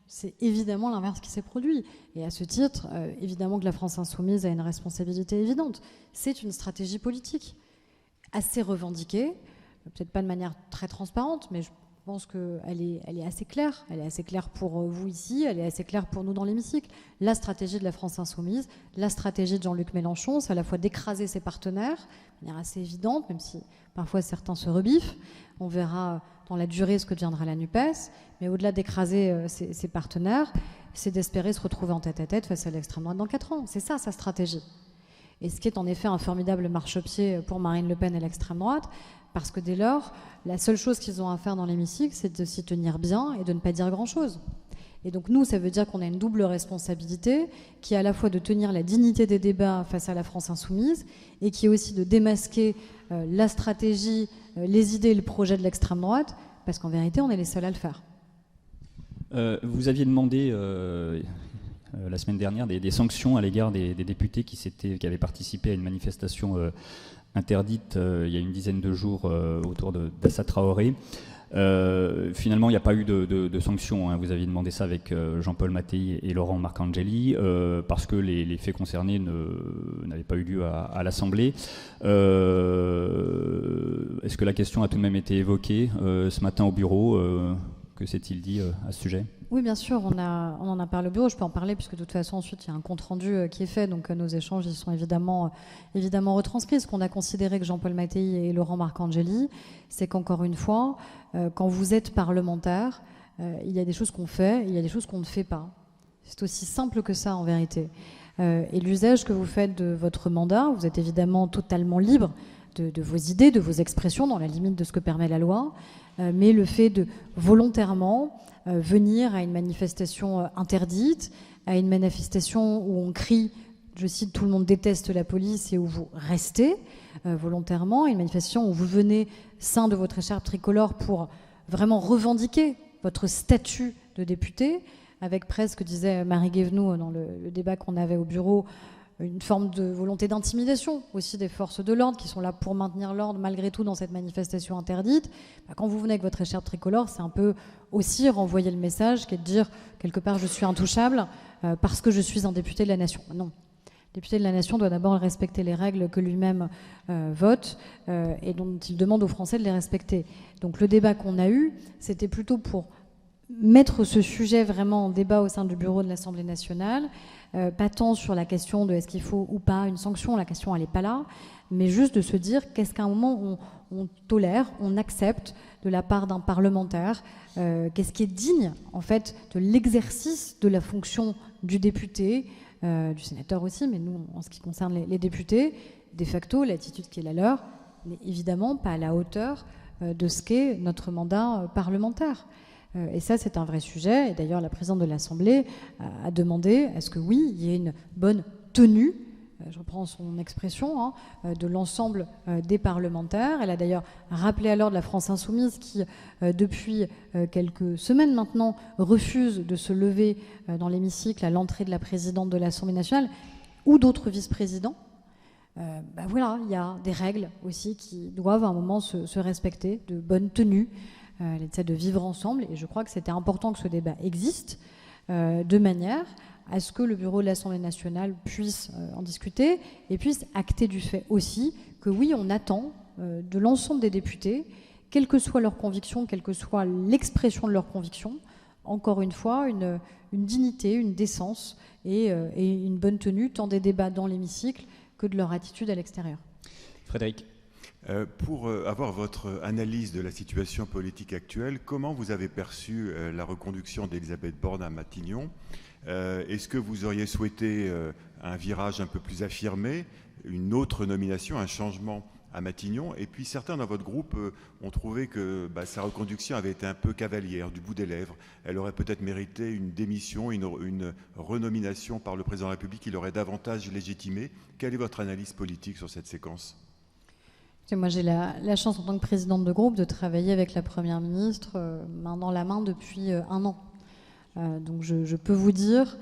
B: C'est évidemment l'inverse qui s'est produit. Et à ce titre, évidemment que la France insoumise a une responsabilité évidente. C'est une stratégie politique assez revendiquée, peut-être pas de manière très transparente, mais je pense qu'elle est assez claire. Elle est assez claire pour vous ici, elle est assez claire pour nous dans l'hémicycle. La stratégie de la France insoumise, la stratégie de Jean-Luc Mélenchon, c'est à la fois d'écraser ses partenaires, de manière assez évidente, même si parfois certains se rebiffent. On verra dans la durée ce que deviendra la NUPES, mais au-delà d'écraser ses partenaires, c'est d'espérer se retrouver en tête-à-tête face à l'extrême droite dans 4 ans. C'est ça sa stratégie. et ce qui est en effet un formidable marchepied pour Marine Le Pen et l'extrême droite, parce que dès lors, la seule chose qu'ils ont à faire dans l'hémicycle, c'est de s'y tenir bien et de ne pas dire grand-chose. Et donc nous, ça veut dire qu'on a une double responsabilité, qui est à la fois de tenir la dignité des débats face à la France insoumise, et qui est aussi de démasquer la stratégie, les idées et le projet de l'extrême droite, parce qu'en vérité, on est les seuls à le faire.
A: Vous aviez demandé la semaine dernière des sanctions à l'égard des députés qui avaient participé à une manifestation interdite il y a une dizaine de jours autour d'Assa Traoré. Finalement, il n'y a pas eu de sanctions. Hein. Vous aviez demandé ça avec Jean-Paul Mattei et Laurent Marcangeli parce que les faits concernés n'avaient pas eu lieu à l'Assemblée. Est-ce que la question a tout de même été évoquée ce matin au bureau que s'est-il dit à ce sujet ?
B: Oui, bien sûr, on en a parlé au bureau. Je peux en parler puisque de toute façon, ensuite, il y a un compte-rendu qui est fait. Donc, nos échanges, ils sont évidemment retranscrits. Ce qu'on a considéré que Jean-Paul Mattei et Laurent Marcangeli, c'est qu'encore une fois, quand vous êtes parlementaire, il y a des choses qu'on fait et il y a des choses qu'on ne fait pas. C'est aussi simple que ça, en vérité. Et l'usage que vous faites de votre mandat, vous êtes évidemment totalement libre de vos idées, de vos expressions, dans la limite de ce que permet la loi. Mais le fait de volontairement venir à une manifestation interdite, à une manifestation où on crie, je cite, tout le monde déteste la police et où vous restez volontairement, une manifestation où vous venez ceint de votre écharpe tricolore pour vraiment revendiquer votre statut de député, avec presque, disait Marie Guévenoux dans le débat qu'on avait au bureau, une forme de volonté d'intimidation aussi des forces de l'ordre qui sont là pour maintenir l'ordre malgré tout dans cette manifestation interdite. Quand vous venez avec votre écharpe tricolore, c'est un peu aussi renvoyer le message qui est de dire quelque part je suis intouchable parce que je suis un député de la nation. Non. Le député de la nation doit d'abord respecter les règles que lui-même vote et dont il demande aux Français de les respecter. Donc le débat qu'on a eu, c'était plutôt pour mettre ce sujet vraiment en débat au sein du bureau de l'Assemblée nationale, pas tant sur la question de est-ce qu'il faut ou pas une sanction, la question elle n'est pas là, mais juste de se dire qu'est-ce qu'à un moment on tolère, on accepte de la part d'un parlementaire, qu'est-ce qui est digne en fait de l'exercice de la fonction du député, du sénateur aussi, mais nous en ce qui concerne les députés, de facto l'attitude qui est la leur n'est évidemment pas à la hauteur de ce qu'est notre mandat parlementaire. Et ça, c'est un vrai sujet. Et d'ailleurs, la présidente de l'Assemblée a demandé à ce que, oui, il y ait une bonne tenue, je reprends son expression, de l'ensemble des parlementaires. Elle a d'ailleurs rappelé à l'ordre la France insoumise qui, depuis quelques semaines maintenant, refuse de se lever dans l'hémicycle à l'entrée de la présidente de l'Assemblée nationale ou d'autres vice-présidents. Voilà, il y a des règles aussi qui doivent à un moment se respecter, de bonne tenue. Elle essaie de vivre ensemble et je crois que c'était important que ce débat existe de manière à ce que le bureau de l'Assemblée nationale puisse en discuter et puisse acter du fait aussi que oui, on attend de l'ensemble des députés, quelles que soient leurs convictions, quelle que soit l'expression de leurs convictions, encore une fois, une dignité, une décence et une bonne tenue, tant des débats dans l'hémicycle que de leur attitude à l'extérieur.
A: Frédéric.
J: Pour avoir votre analyse de la situation politique actuelle, comment vous avez perçu la reconduction d'Elisabeth Borne à Matignon ? Est-ce que vous auriez souhaité un virage un peu plus affirmé, une autre nomination, un changement à Matignon ? Et puis certains dans votre groupe ont trouvé que sa reconduction avait été un peu cavalière, du bout des lèvres. Elle aurait peut-être mérité une démission, une renomination par le président de la République qui l'aurait davantage légitimée. Quelle est votre analyse politique sur cette séquence ?
B: Moi, j'ai la chance en tant que présidente de groupe de travailler avec la Première ministre main dans la main depuis 1 an. Donc je peux vous dire,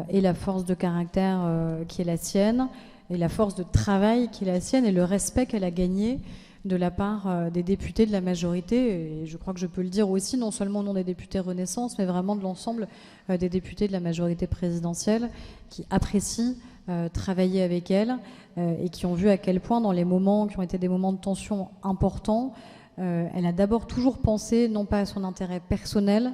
B: et la force de caractère qui est la sienne, et la force de travail qui est la sienne, et le respect qu'elle a gagné de la part des députés de la majorité, et je crois que je peux le dire aussi, non seulement au nom des députés Renaissance, mais vraiment de l'ensemble des députés de la majorité présidentielle, qui apprécient travailler avec elle, et qui ont vu à quel point, dans les moments qui ont été des moments de tension importants, elle a d'abord toujours pensé, non pas à son intérêt personnel,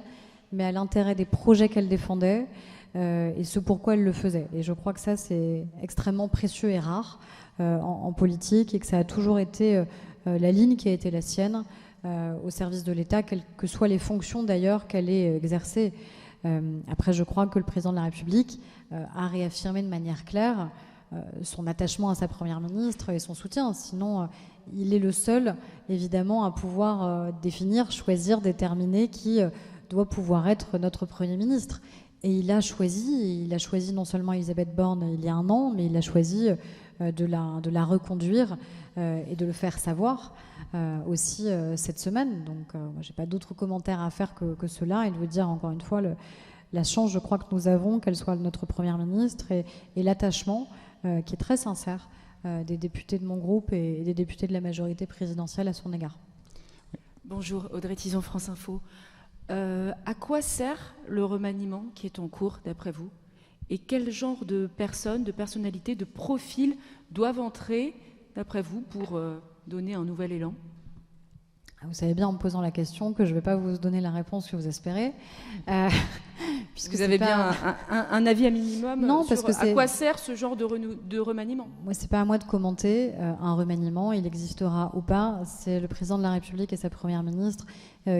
B: mais à l'intérêt des projets qu'elle défendait, et ce pourquoi elle le faisait. Et je crois que ça, c'est extrêmement précieux et rare en politique, et que ça a toujours été la ligne qui a été la sienne au service de l'État, quelles que soient les fonctions d'ailleurs qu'elle ait exercées. Après, je crois que le président de la République a réaffirmé de manière claire son attachement à sa première ministre et son soutien. Sinon, il est le seul, évidemment, à pouvoir définir, choisir, déterminer qui doit pouvoir être notre Premier ministre. Et il a choisi non seulement Elisabeth Borne il y a un an, mais il a choisi de la reconduire et de le faire savoir aussi cette semaine. Donc, moi, j'ai pas d'autres commentaires à faire que cela, et de vous dire encore une fois la chance, je crois, que nous avons, qu'elle soit notre Première ministre, et l'attachement qui est très sincère des députés de mon groupe et des députés de la majorité présidentielle à son égard.
K: Bonjour, Audrey Tison, France Info. À quoi sert le remaniement qui est en cours, d'après vous? Et quel genre de personnes, de personnalités, de profils doivent entrer, d'après vous, pour donner un nouvel élan?
B: Vous savez bien, en me posant la question, que je ne vais pas vous donner la réponse que vous espérez.
K: Puisque vous avez bien un avis à minimum sur à quoi sert ce genre de remaniement?
B: Moi, ce n'est pas à moi de commenter un remaniement. Il existera ou pas. C'est le président de la République et sa première ministre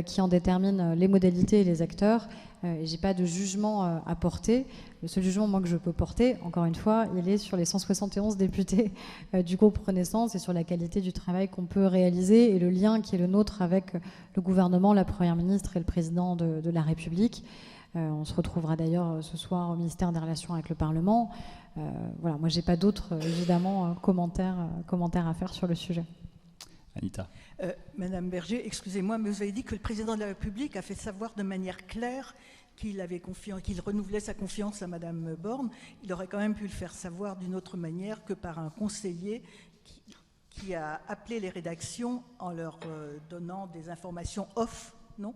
B: qui en déterminent les modalités et les acteurs. Et je n'ai pas de jugement à porter. Le seul jugement, moi, que je peux porter, encore une fois, il est sur les 171 députés du groupe Renaissance et sur la qualité du travail qu'on peut réaliser et le lien qui est le nôtre avec le gouvernement, la première ministre et le président de la République. On se retrouvera d'ailleurs ce soir au ministère des Relations avec le Parlement. Voilà, moi, je n'ai pas d'autres, évidemment, commentaires à faire sur le sujet.
A: Anita.
L: Madame Berger, excusez-moi, mais vous avez dit que le président de la République a fait savoir de manière claire qu'il renouvelait sa confiance à Madame Borne. Il aurait quand même pu le faire savoir d'une autre manière que par un conseiller qui a appelé les rédactions en leur donnant des informations off, non?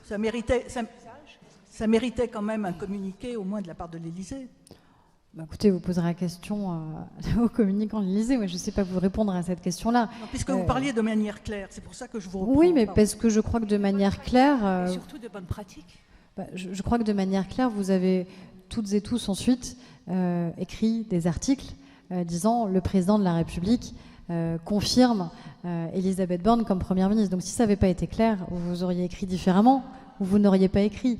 L: Ça méritait quand même un communiqué, au moins de la part de l'Élysée.
B: Bah, écoutez, vous poserez la question aux communicants de l'Élysée. Moi, je ne sais pas vous répondre à cette question-là.
L: Puisque vous parliez de manière claire, c'est pour ça que je vous reprends.
B: Oui, mais parce que je crois que de manière claire...
K: Et surtout de bonnes pratiques.
B: Je crois que de manière claire, vous avez toutes et tous ensuite écrit des articles disant le président de la République confirme Elisabeth Borne comme Première ministre. Donc si ça n'avait pas été clair, vous auriez écrit différemment ou vous n'auriez pas écrit.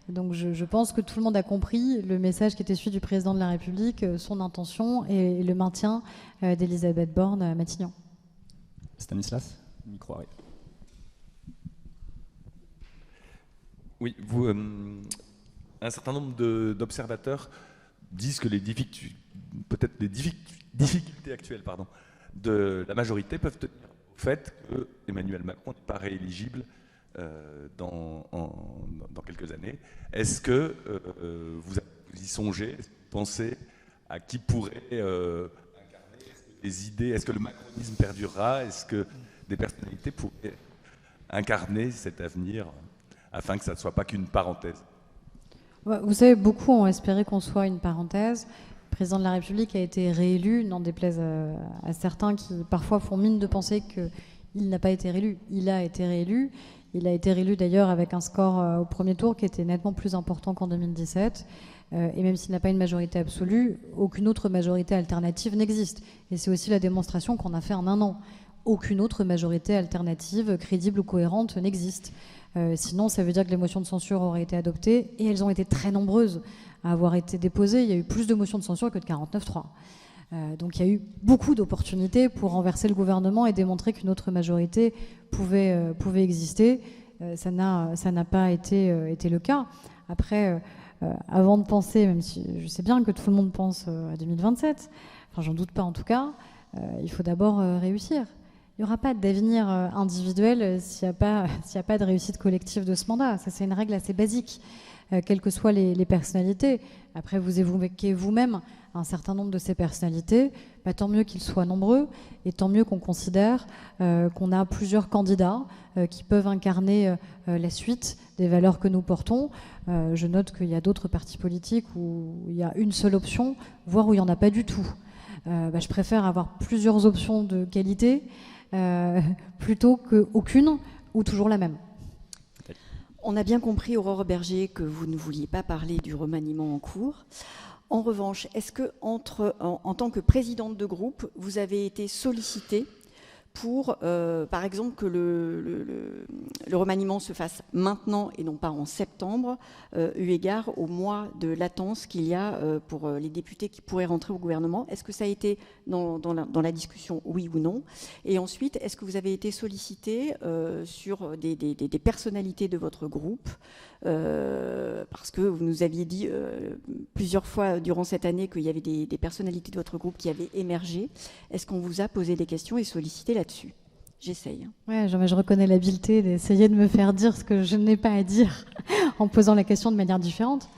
B: Donc je pense que tout le monde a compris le message qui était celui du président de la République, son intention et le maintien d'Elisabeth Borne à Matignon.
A: Stanislas, micro arrive.
M: Oui, un certain nombre d'observateurs disent que les difficultés actuelles de la majorité peuvent tenir au fait que Emmanuel Macron n'est pas rééligible dans quelques années. Est-ce que vous y songez? Est-ce que vous pensez à qui pourrait incarner des idées? Est-ce que le macronisme perdurera? Est-ce que des personnalités pourraient incarner cet avenir afin que ça ne soit pas qu'une parenthèse?
B: Vous savez, beaucoup ont espéré qu'on soit une parenthèse. Le président de la République a été réélu, n'en déplaise à certains qui parfois font mine de penser qu'il n'a pas été réélu. Il a été réélu. Il a été réélu d'ailleurs avec un score au premier tour qui était nettement plus important qu'en 2017. Et même s'il n'a pas une majorité absolue, aucune autre majorité alternative n'existe. Et c'est aussi la démonstration qu'on a fait en un an. Aucune autre majorité alternative, crédible ou cohérente, n'existe. Sinon, ça veut dire que les motions de censure auraient été adoptées, et elles ont été très nombreuses à avoir été déposées. Il y a eu plus de motions de censure que de 49.3. Donc il y a eu beaucoup d'opportunités pour renverser le gouvernement et démontrer qu'une autre majorité pouvait exister. Ça n'a pas été le cas. Après, avant de penser, même si je sais bien que tout le monde pense à 2027, enfin j'en doute pas en tout cas, il faut d'abord réussir. Il n'y aura pas d'avenir individuel s'il n'y a pas de réussite collective de ce mandat. Ça, c'est une règle assez basique, quelles que soient les personnalités. Après, vous évoquez vous-même un certain nombre de ces personnalités. Tant mieux qu'ils soient nombreux, et tant mieux qu'on considère qu'on a plusieurs candidats qui peuvent incarner la suite des valeurs que nous portons. Je note qu'il y a d'autres partis politiques où il y a une seule option, voire où il n'y en a pas du tout. Je préfère avoir plusieurs options de qualité plutôt qu'aucune ou toujours la même.
C: On a bien compris, Aurore Berger, que vous ne vouliez pas parler du remaniement en cours. En revanche, est-ce que en tant que présidente de groupe, vous avez été sollicitée pour, par exemple, que le remaniement se fasse maintenant et non pas en septembre, eu égard au mois de latence qu'il y a pour les députés qui pourraient rentrer au gouvernement. Est-ce que ça a été dans la discussion, oui ou non? Et ensuite, est-ce que vous avez été sollicité sur des personnalités de votre groupe, parce que vous nous aviez dit plusieurs fois durant cette année qu'il y avait des personnalités de votre groupe qui avaient émergé. Est-ce qu'on vous a posé des questions et sollicité là-dessus? J'essaye.
B: Ouais, je reconnais l'habileté d'essayer de me faire dire ce que je n'ai pas à dire en posant la question de manière différente.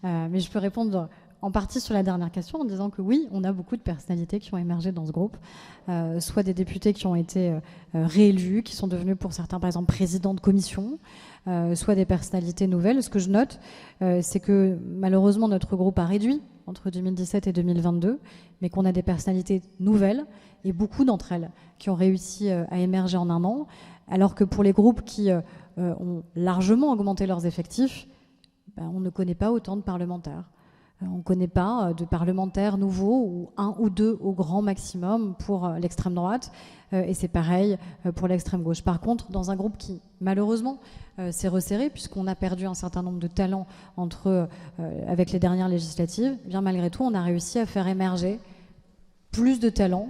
B: Mais je peux répondre en partie sur la dernière question en disant que oui, on a beaucoup de personnalités qui ont émergé dans ce groupe, soit des députés qui ont été réélus, qui sont devenus pour certains, par exemple, présidents de commission, soit des personnalités nouvelles. Ce que je note, c'est que malheureusement, notre groupe a réduit entre 2017 et 2022, mais qu'on a des personnalités nouvelles, et beaucoup d'entre elles qui ont réussi à émerger en un an, alors que pour les groupes qui ont largement augmenté leurs effectifs, on ne connaît pas autant de parlementaires. On ne connaît pas de parlementaires nouveaux, ou un ou deux au grand maximum pour l'extrême droite, et c'est pareil pour l'extrême gauche. Par contre, dans un groupe qui, malheureusement, s'est resserré, puisqu'on a perdu un certain nombre de talents avec les dernières législatives, eh bien, malgré tout, on a réussi à faire émerger plus de talents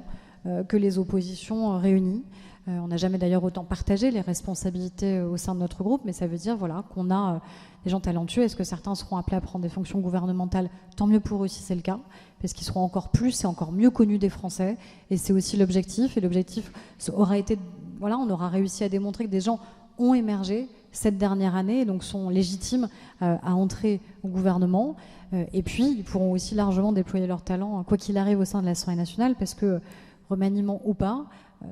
B: que les oppositions réunies. On n'a jamais d'ailleurs autant partagé les responsabilités au sein de notre groupe, mais ça veut dire voilà, qu'on a des gens talentueux. Est-ce que certains seront appelés à prendre des fonctions gouvernementales? Tant mieux pour eux si c'est le cas, parce qu'ils seront encore plus et encore mieux connus des Français. Et c'est aussi l'objectif. Et l'objectif aura été, voilà, on aura réussi à démontrer que des gens ont émergé cette dernière année et donc sont légitimes à entrer au gouvernement. Et puis, ils pourront aussi largement déployer leur talent, quoi qu'il arrive, au sein de l'Assemblée nationale, parce que remaniement ou pas,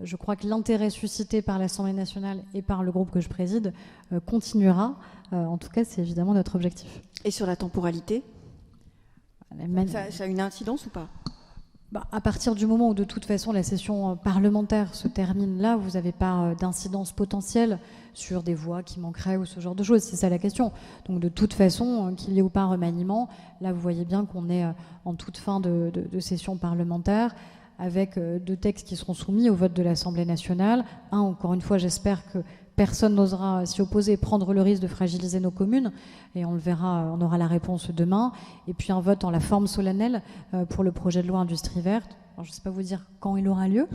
B: je crois que l'intérêt suscité par l'Assemblée nationale et par le groupe que je préside continuera. En tout cas, c'est évidemment notre objectif.
C: Et sur la temporalité, ça a une incidence ou pas?
B: À partir du moment où, de toute façon, la session parlementaire se termine là, vous n'avez pas d'incidence potentielle sur des voix qui manqueraient ou ce genre de choses. C'est ça la question. Donc, de toute façon, qu'il y ait ou pas un remaniement, là, vous voyez bien qu'on est en toute fin de session parlementaire, avec deux textes qui seront soumis au vote de l'Assemblée nationale. Encore une fois, j'espère que personne n'osera s'y opposer et prendre le risque de fragiliser nos communes. Et on le verra, on aura la réponse demain. Et puis un vote en la forme solennelle pour le projet de loi Industrie verte. Alors, je ne sais pas vous dire quand il aura lieu.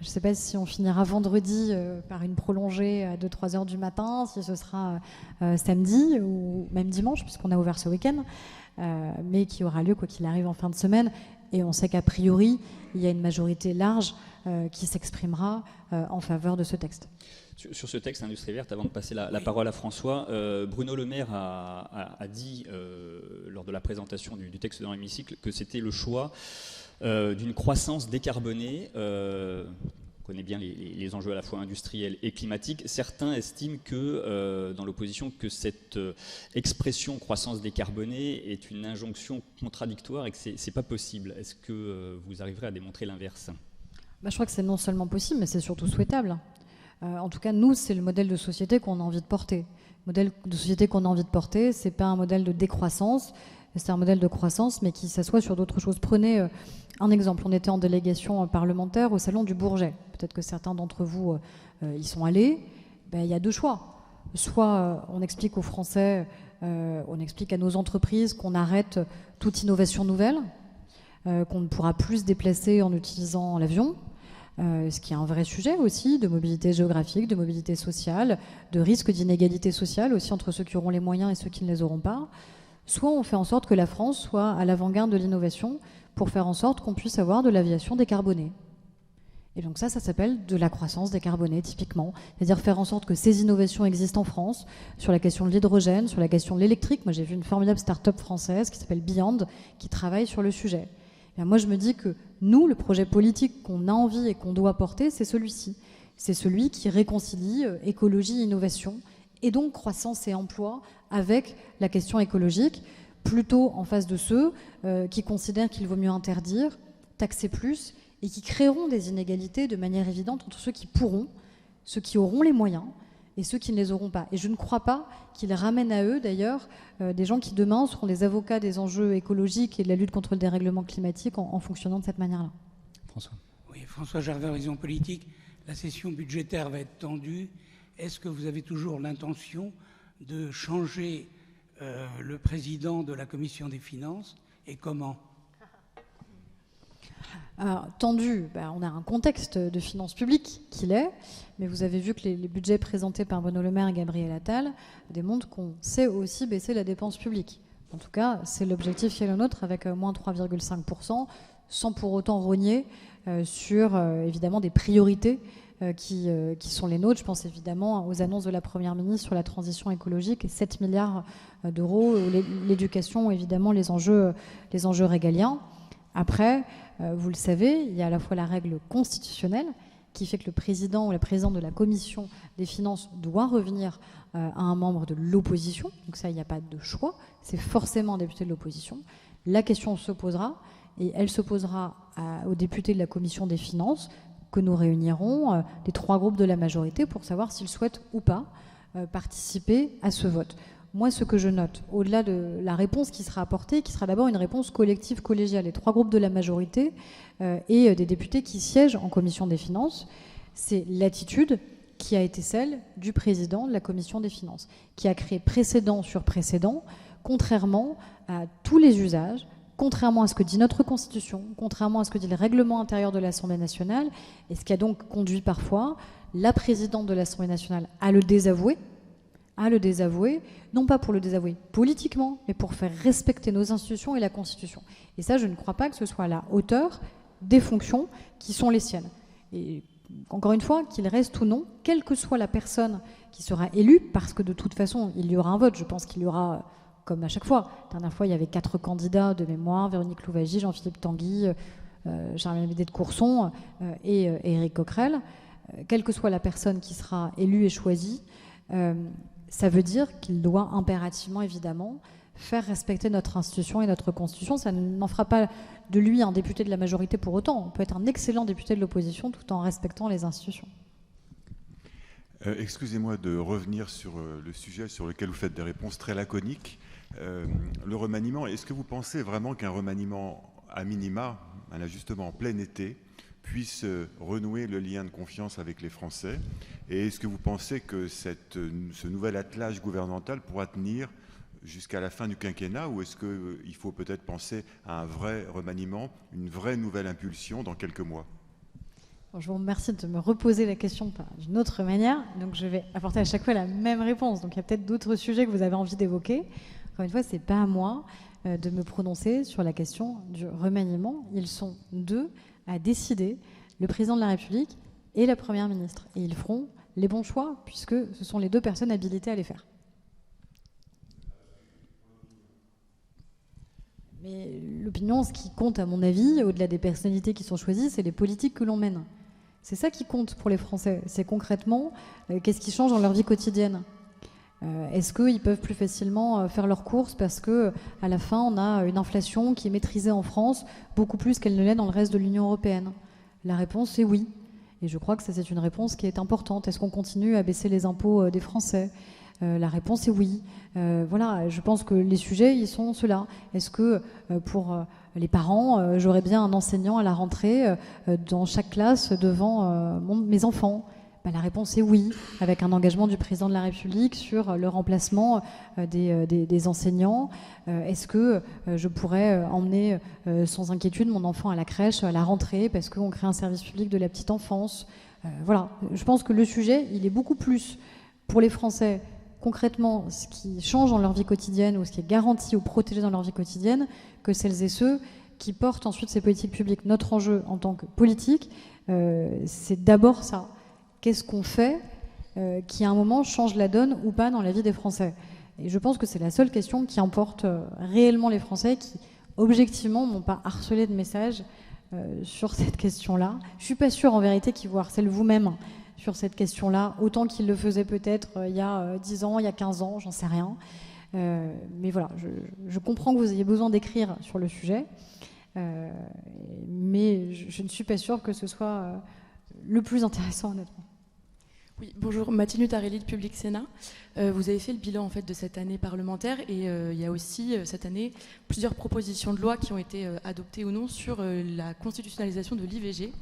B: Je ne sais pas si on finira vendredi par une prolongée à 2-3 heures du matin, si ce sera samedi ou même dimanche, puisqu'on a ouvert ce week-end. Mais qui aura lieu, quoi qu'il arrive, en fin de semaine. Et on sait qu'a priori, il y a une majorité large qui s'exprimera en faveur de ce texte.
A: Sur ce texte Industrie verte, avant de passer la parole à François, Bruno Le Maire a dit, lors de la présentation du texte dans l'hémicycle, que c'était le choix d'une croissance décarbonée. On connaît bien les enjeux à la fois industriels et climatiques. Certains estiment que, dans l'opposition, que cette expression croissance décarbonée est une injonction contradictoire et que c'est pas possible. Est-ce que vous arriverez à démontrer l'inverse?
B: Je crois que c'est non seulement possible, mais c'est surtout souhaitable. En tout cas, nous, c'est le modèle de société qu'on a envie de porter. Le modèle de société qu'on a envie de porter, c'est pas un modèle de décroissance, c'est un modèle de croissance, mais qui s'assoit sur d'autres choses. Prenez un exemple. On était en délégation parlementaire au Salon du Bourget. Peut-être que certains d'entre vous y sont allés. Il y a deux choix. Soit on explique aux Français, on explique à nos entreprises qu'on arrête toute innovation nouvelle, qu'on ne pourra plus se déplacer en utilisant l'avion, ce qui est un vrai sujet aussi, de mobilité géographique, de mobilité sociale, de risque d'inégalité sociale aussi entre ceux qui auront les moyens et ceux qui ne les auront pas. Soit on fait en sorte que la France soit à l'avant-garde de l'innovation pour faire en sorte qu'on puisse avoir de l'aviation décarbonée. Et donc ça s'appelle de la croissance décarbonée, typiquement. C'est-à-dire faire en sorte que ces innovations existent en France, sur la question de l'hydrogène, sur la question de l'électrique. Moi, j'ai vu une formidable start-up française qui s'appelle Beyond, qui travaille sur le sujet. Et moi, je me dis que nous, le projet politique qu'on a envie et qu'on doit porter, c'est celui-ci. C'est celui qui réconcilie écologie et innovation, et donc croissance et emploi avec la question écologique, plutôt en face de ceux qui considèrent qu'il vaut mieux interdire, taxer plus, et qui créeront des inégalités de manière évidente entre ceux qui pourront, ceux qui auront les moyens, et ceux qui ne les auront pas. Et je ne crois pas qu'ils ramènent à eux, d'ailleurs, des gens qui demain seront des avocats des enjeux écologiques et de la lutte contre le dérèglement climatique en fonctionnant de cette manière-là.
A: François.
N: Oui, François Jarvet, Horizon Politique. la session budgétaire va être tendue. Est-ce que vous avez toujours l'intention de changer le président de la Commission des finances et comment ?
B: Alors, tendu, on a un contexte de finances publiques qu'il est, mais vous avez vu que les budgets présentés par Bruno Le Maire et Gabriel Attal démontrent qu'on sait aussi baisser la dépense publique. En tout cas, c'est l'objectif qui est le nôtre, avec moins 3,5%, sans pour autant rogner sur, évidemment, des priorités qui sont les nôtres. Je pense évidemment aux annonces de la Première ministre sur la transition écologique et 7 milliards d'euros, l'éducation, évidemment, les enjeux régaliens. Après, vous le savez, il y a à la fois la règle constitutionnelle qui fait que le président ou la présidente de la commission des finances doit revenir à un membre de l'opposition. Donc ça, il n'y a pas de choix. C'est forcément un député de l'opposition. La question se posera, et elle se posera aux députés de la commission des finances que nous réunirons des 3 groupes de la majorité pour savoir s'ils souhaitent ou pas participer à ce vote. Moi, ce que je note, au-delà de la réponse qui sera apportée, qui sera d'abord une réponse collective, collégiale, les 3 groupes de la majorité et des députés qui siègent en commission des finances, c'est l'attitude qui a été celle du président de la commission des finances, qui a créé précédent sur précédent, contrairement à tous les usages, contrairement à ce que dit notre Constitution, contrairement à ce que dit le règlement intérieur de l'Assemblée nationale, et ce qui a donc conduit parfois la présidente de l'Assemblée nationale à le désavouer, non pas pour le désavouer politiquement, mais pour faire respecter nos institutions et la Constitution. Et ça, je ne crois pas que ce soit à la hauteur des fonctions qui sont les siennes. Et encore une fois, qu'il reste ou non, quelle que soit la personne qui sera élue, parce que de toute façon, il y aura un vote. Je pense qu'il y aura, comme à chaque fois. La dernière fois, il y avait 4 candidats de mémoire, Véronique Louwagie, Jean-Philippe Tanguy, Charles-Amédée de Courson et Éric Coquerel. Quelle que soit la personne qui sera élue et choisie, ça veut dire qu'il doit impérativement, évidemment, faire respecter notre institution et notre Constitution. Ça n'en fera pas de lui un député de la majorité pour autant. On peut être un excellent député de l'opposition tout en respectant les institutions.
J: Excusez-moi de revenir sur le sujet sur lequel vous faites des réponses très laconiques. Le remaniement, est-ce que vous pensez vraiment qu'un remaniement à minima, un ajustement en plein été, puisse renouer le lien de confiance avec les Français? Et est-ce que vous pensez que ce nouvel attelage gouvernemental pourra tenir jusqu'à la fin du quinquennat, ou est-ce qu'il faut peut-être penser à un vrai remaniement, une vraie nouvelle impulsion dans quelques mois?
B: Bon, je vous remercie de me reposer la question d'une autre manière. Donc je vais apporter à chaque fois la même réponse. Donc il y a peut-être d'autres sujets que vous avez envie d'évoquer. Encore une fois, ce n'est pas à moi de me prononcer sur la question du remaniement. Ils sont 2 à décider, le président de la République et la Première ministre. Et ils feront les bons choix, puisque ce sont les 2 personnes habilitées à les faire. Mais l'opinion, ce qui compte à mon avis, au-delà des personnalités qui sont choisies, c'est les politiques que l'on mène. C'est ça qui compte pour les Français. C'est concrètement qu'est-ce qui change dans leur vie quotidienne. Est-ce qu'ils peuvent plus facilement faire leurs courses parce qu'à la fin, on a une inflation qui est maîtrisée en France beaucoup plus qu'elle ne l'est dans le reste de l'Union européenne? La réponse est oui. Et je crois que ça, c'est une réponse qui est importante. Est-ce qu'on continue à baisser les impôts des Français? La réponse est oui. Voilà, je pense que les sujets, ils sont ceux-là. Est-ce que pour les parents, j'aurais bien un enseignant à la rentrée dans chaque classe devant mes enfants? La réponse est oui, avec un engagement du président de la République sur le remplacement des enseignants. Est-ce que je pourrais emmener sans inquiétude mon enfant à la crèche à la rentrée parce qu'on crée un service public de la petite enfance? Voilà, je pense que le sujet, il est beaucoup plus pour les Français, concrètement, ce qui change dans leur vie quotidienne ou ce qui est garanti ou protégé dans leur vie quotidienne, que celles et ceux qui portent ensuite ces politiques publiques. Notre enjeu en tant que politique, c'est d'abord ça. Qu'est-ce qu'on fait qui, à un moment, change la donne ou pas dans la vie des Français? Et je pense que c'est la seule question qui emporte réellement les Français qui, objectivement, n'ont pas harcelé de messages sur cette question-là. Je ne suis pas sûre, en vérité, qu'ils vous harcèlent vous-même sur cette question-là, autant qu'ils le faisaient peut-être il y a 10 ans, il y a 15 ans, j'en sais rien. Mais voilà, je comprends que vous ayez besoin d'écrire sur le sujet, mais je ne suis pas sûre que ce soit le plus intéressant, honnêtement.
O: Oui, bonjour, Mathilde Nutarelli de Public Sénat. Vous avez fait le bilan en fait, de cette année parlementaire et il y a aussi cette année plusieurs propositions de loi qui ont été adoptées ou non sur la constitutionnalisation de l'IVG.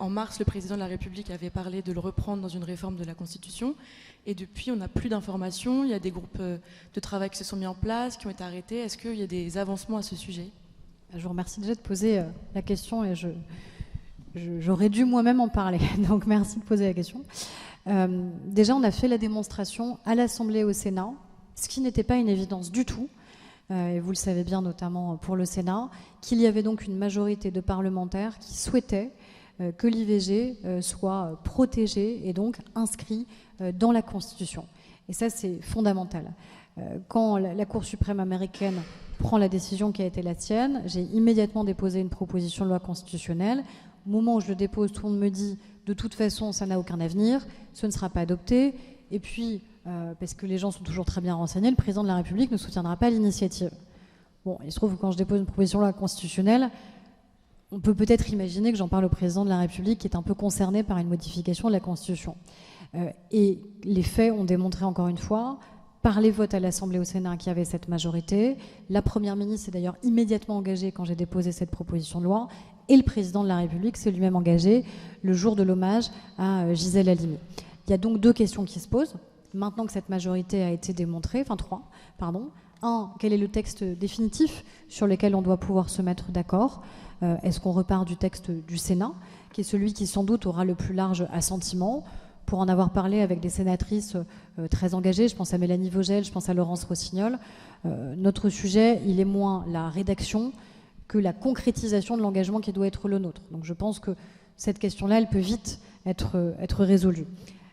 O: En mars, le président de la République avait parlé de le reprendre dans une réforme de la Constitution. Et depuis, on n'a plus d'informations. Il y a des groupes de travail qui se sont mis en place, qui ont été arrêtés. Est-ce qu'il y a des avancements à ce sujet ?
B: Je vous remercie déjà de poser la question et j'aurais dû moi-même en parler. Donc merci de poser la question. Déjà, on a fait la démonstration à l'Assemblée et au Sénat, ce qui n'était pas une évidence du tout, et vous le savez bien notamment pour le Sénat, qu'il y avait donc une majorité de parlementaires qui souhaitaient que l'IVG soit protégée et donc inscrit dans la Constitution. Et ça, c'est fondamental. Quand la Cour suprême américaine prend la décision qui a été la sienne, j'ai immédiatement déposé une proposition de loi constitutionnelle. Au moment où je le dépose, tout le monde me dit de toute façon, ça n'a aucun avenir, ce ne sera pas adopté. Et puis, parce que les gens sont toujours très bien renseignés, le président de la République ne soutiendra pas l'initiative. Bon, il se trouve que quand je dépose une proposition de loi constitutionnelle, on peut peut-être imaginer que j'en parle au président de la République qui est un peu concerné par une modification de la Constitution. Et les faits ont démontré encore une fois, par les votes à l'Assemblée et au Sénat qu'il y avait cette majorité. La Première ministre s'est d'ailleurs immédiatement engagée quand j'ai déposé cette proposition de loi, et le président de la République s'est lui-même engagé le jour de l'hommage à Gisèle Halimi. Il y a donc deux questions qui se posent. Maintenant que cette majorité a été démontrée, enfin trois, pardon. Un, quel est le texte définitif sur lequel on doit pouvoir se mettre d'accord ? Est-ce qu'on repart du texte du Sénat, qui est celui qui sans doute aura le plus large assentiment ? Pour en avoir parlé avec des sénatrices très engagées, je pense à Mélanie Vogel, je pense à Laurence Rossignol, notre sujet, il est moins la rédaction que la concrétisation de l'engagement qui doit être le nôtre. Donc je pense que cette question-là, elle peut vite être résolue.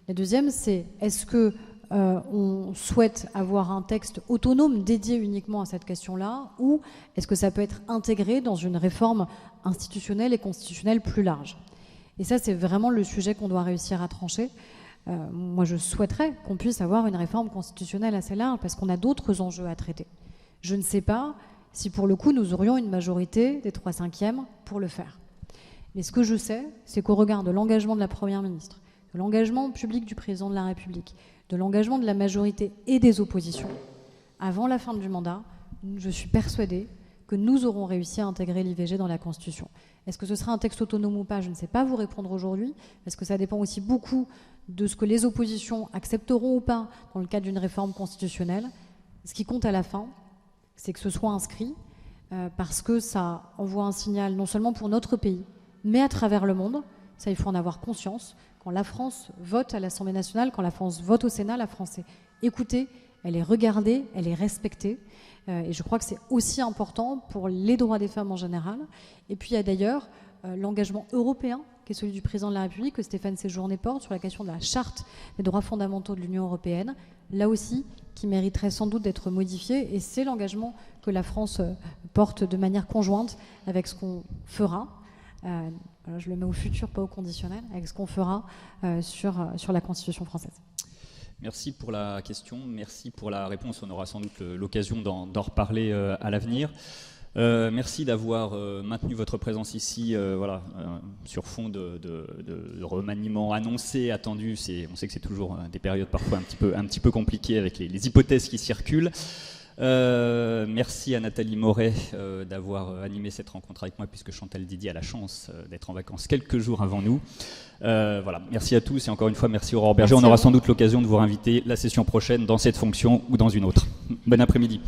B: La deuxième, c'est est-ce que on souhaite avoir un texte autonome dédié uniquement à cette question-là, ou est-ce que ça peut être intégré dans une réforme institutionnelle et constitutionnelle plus large ? Et ça, c'est vraiment le sujet qu'on doit réussir à trancher. Moi, je souhaiterais qu'on puisse avoir une réforme constitutionnelle assez large, parce qu'on a d'autres enjeux à traiter. Je ne sais pas si, pour le coup, nous aurions une majorité des 3/5 pour le faire. Mais ce que je sais, c'est qu'au regard de l'engagement de la Première ministre, de l'engagement public du président de la République, de l'engagement de la majorité et des oppositions, avant la fin du mandat, je suis persuadée que nous aurons réussi à intégrer l'IVG dans la Constitution. Est-ce que ce sera un texte autonome ou pas ? Je ne sais pas vous répondre aujourd'hui, parce que ça dépend aussi beaucoup de ce que les oppositions accepteront ou pas dans le cadre d'une réforme constitutionnelle. Ce qui compte à la fin, c'est que ce soit inscrit, parce que ça envoie un signal non seulement pour notre pays, mais à travers le monde. Ça, il faut en avoir conscience. Quand la France vote à l'Assemblée nationale, quand la France vote au Sénat, la France est écoutée, elle est regardée, elle est respectée. Et je crois que c'est aussi important pour les droits des femmes en général. Et puis il y a d'ailleurs l'engagement européen, qui est celui du président de la République, que Stéphane Séjourné porte, sur la question de la charte des droits fondamentaux de l'Union européenne, là aussi, qui mériterait sans doute d'être modifié. Et c'est l'engagement que la France porte de manière conjointe avec ce qu'on fera. Je le mets au futur, pas au conditionnel, avec ce qu'on fera sur la Constitution française.
A: Merci pour la question, merci pour la réponse. On aura sans doute l'occasion d'en reparler à l'avenir. Merci d'avoir maintenu votre présence ici, sur fond de remaniement annoncé, attendu. On sait que c'est toujours des périodes parfois un petit peu compliquées avec les hypothèses qui circulent. Merci à Nathalie Moret d'avoir animé cette rencontre avec moi, puisque Chantal Didier a la chance d'être en vacances quelques jours avant nous. Merci à tous et encore une fois merci Aurore Berger. On aura sans doute l'occasion de vous réinviter la session prochaine dans cette fonction ou dans une autre. Bon après-midi.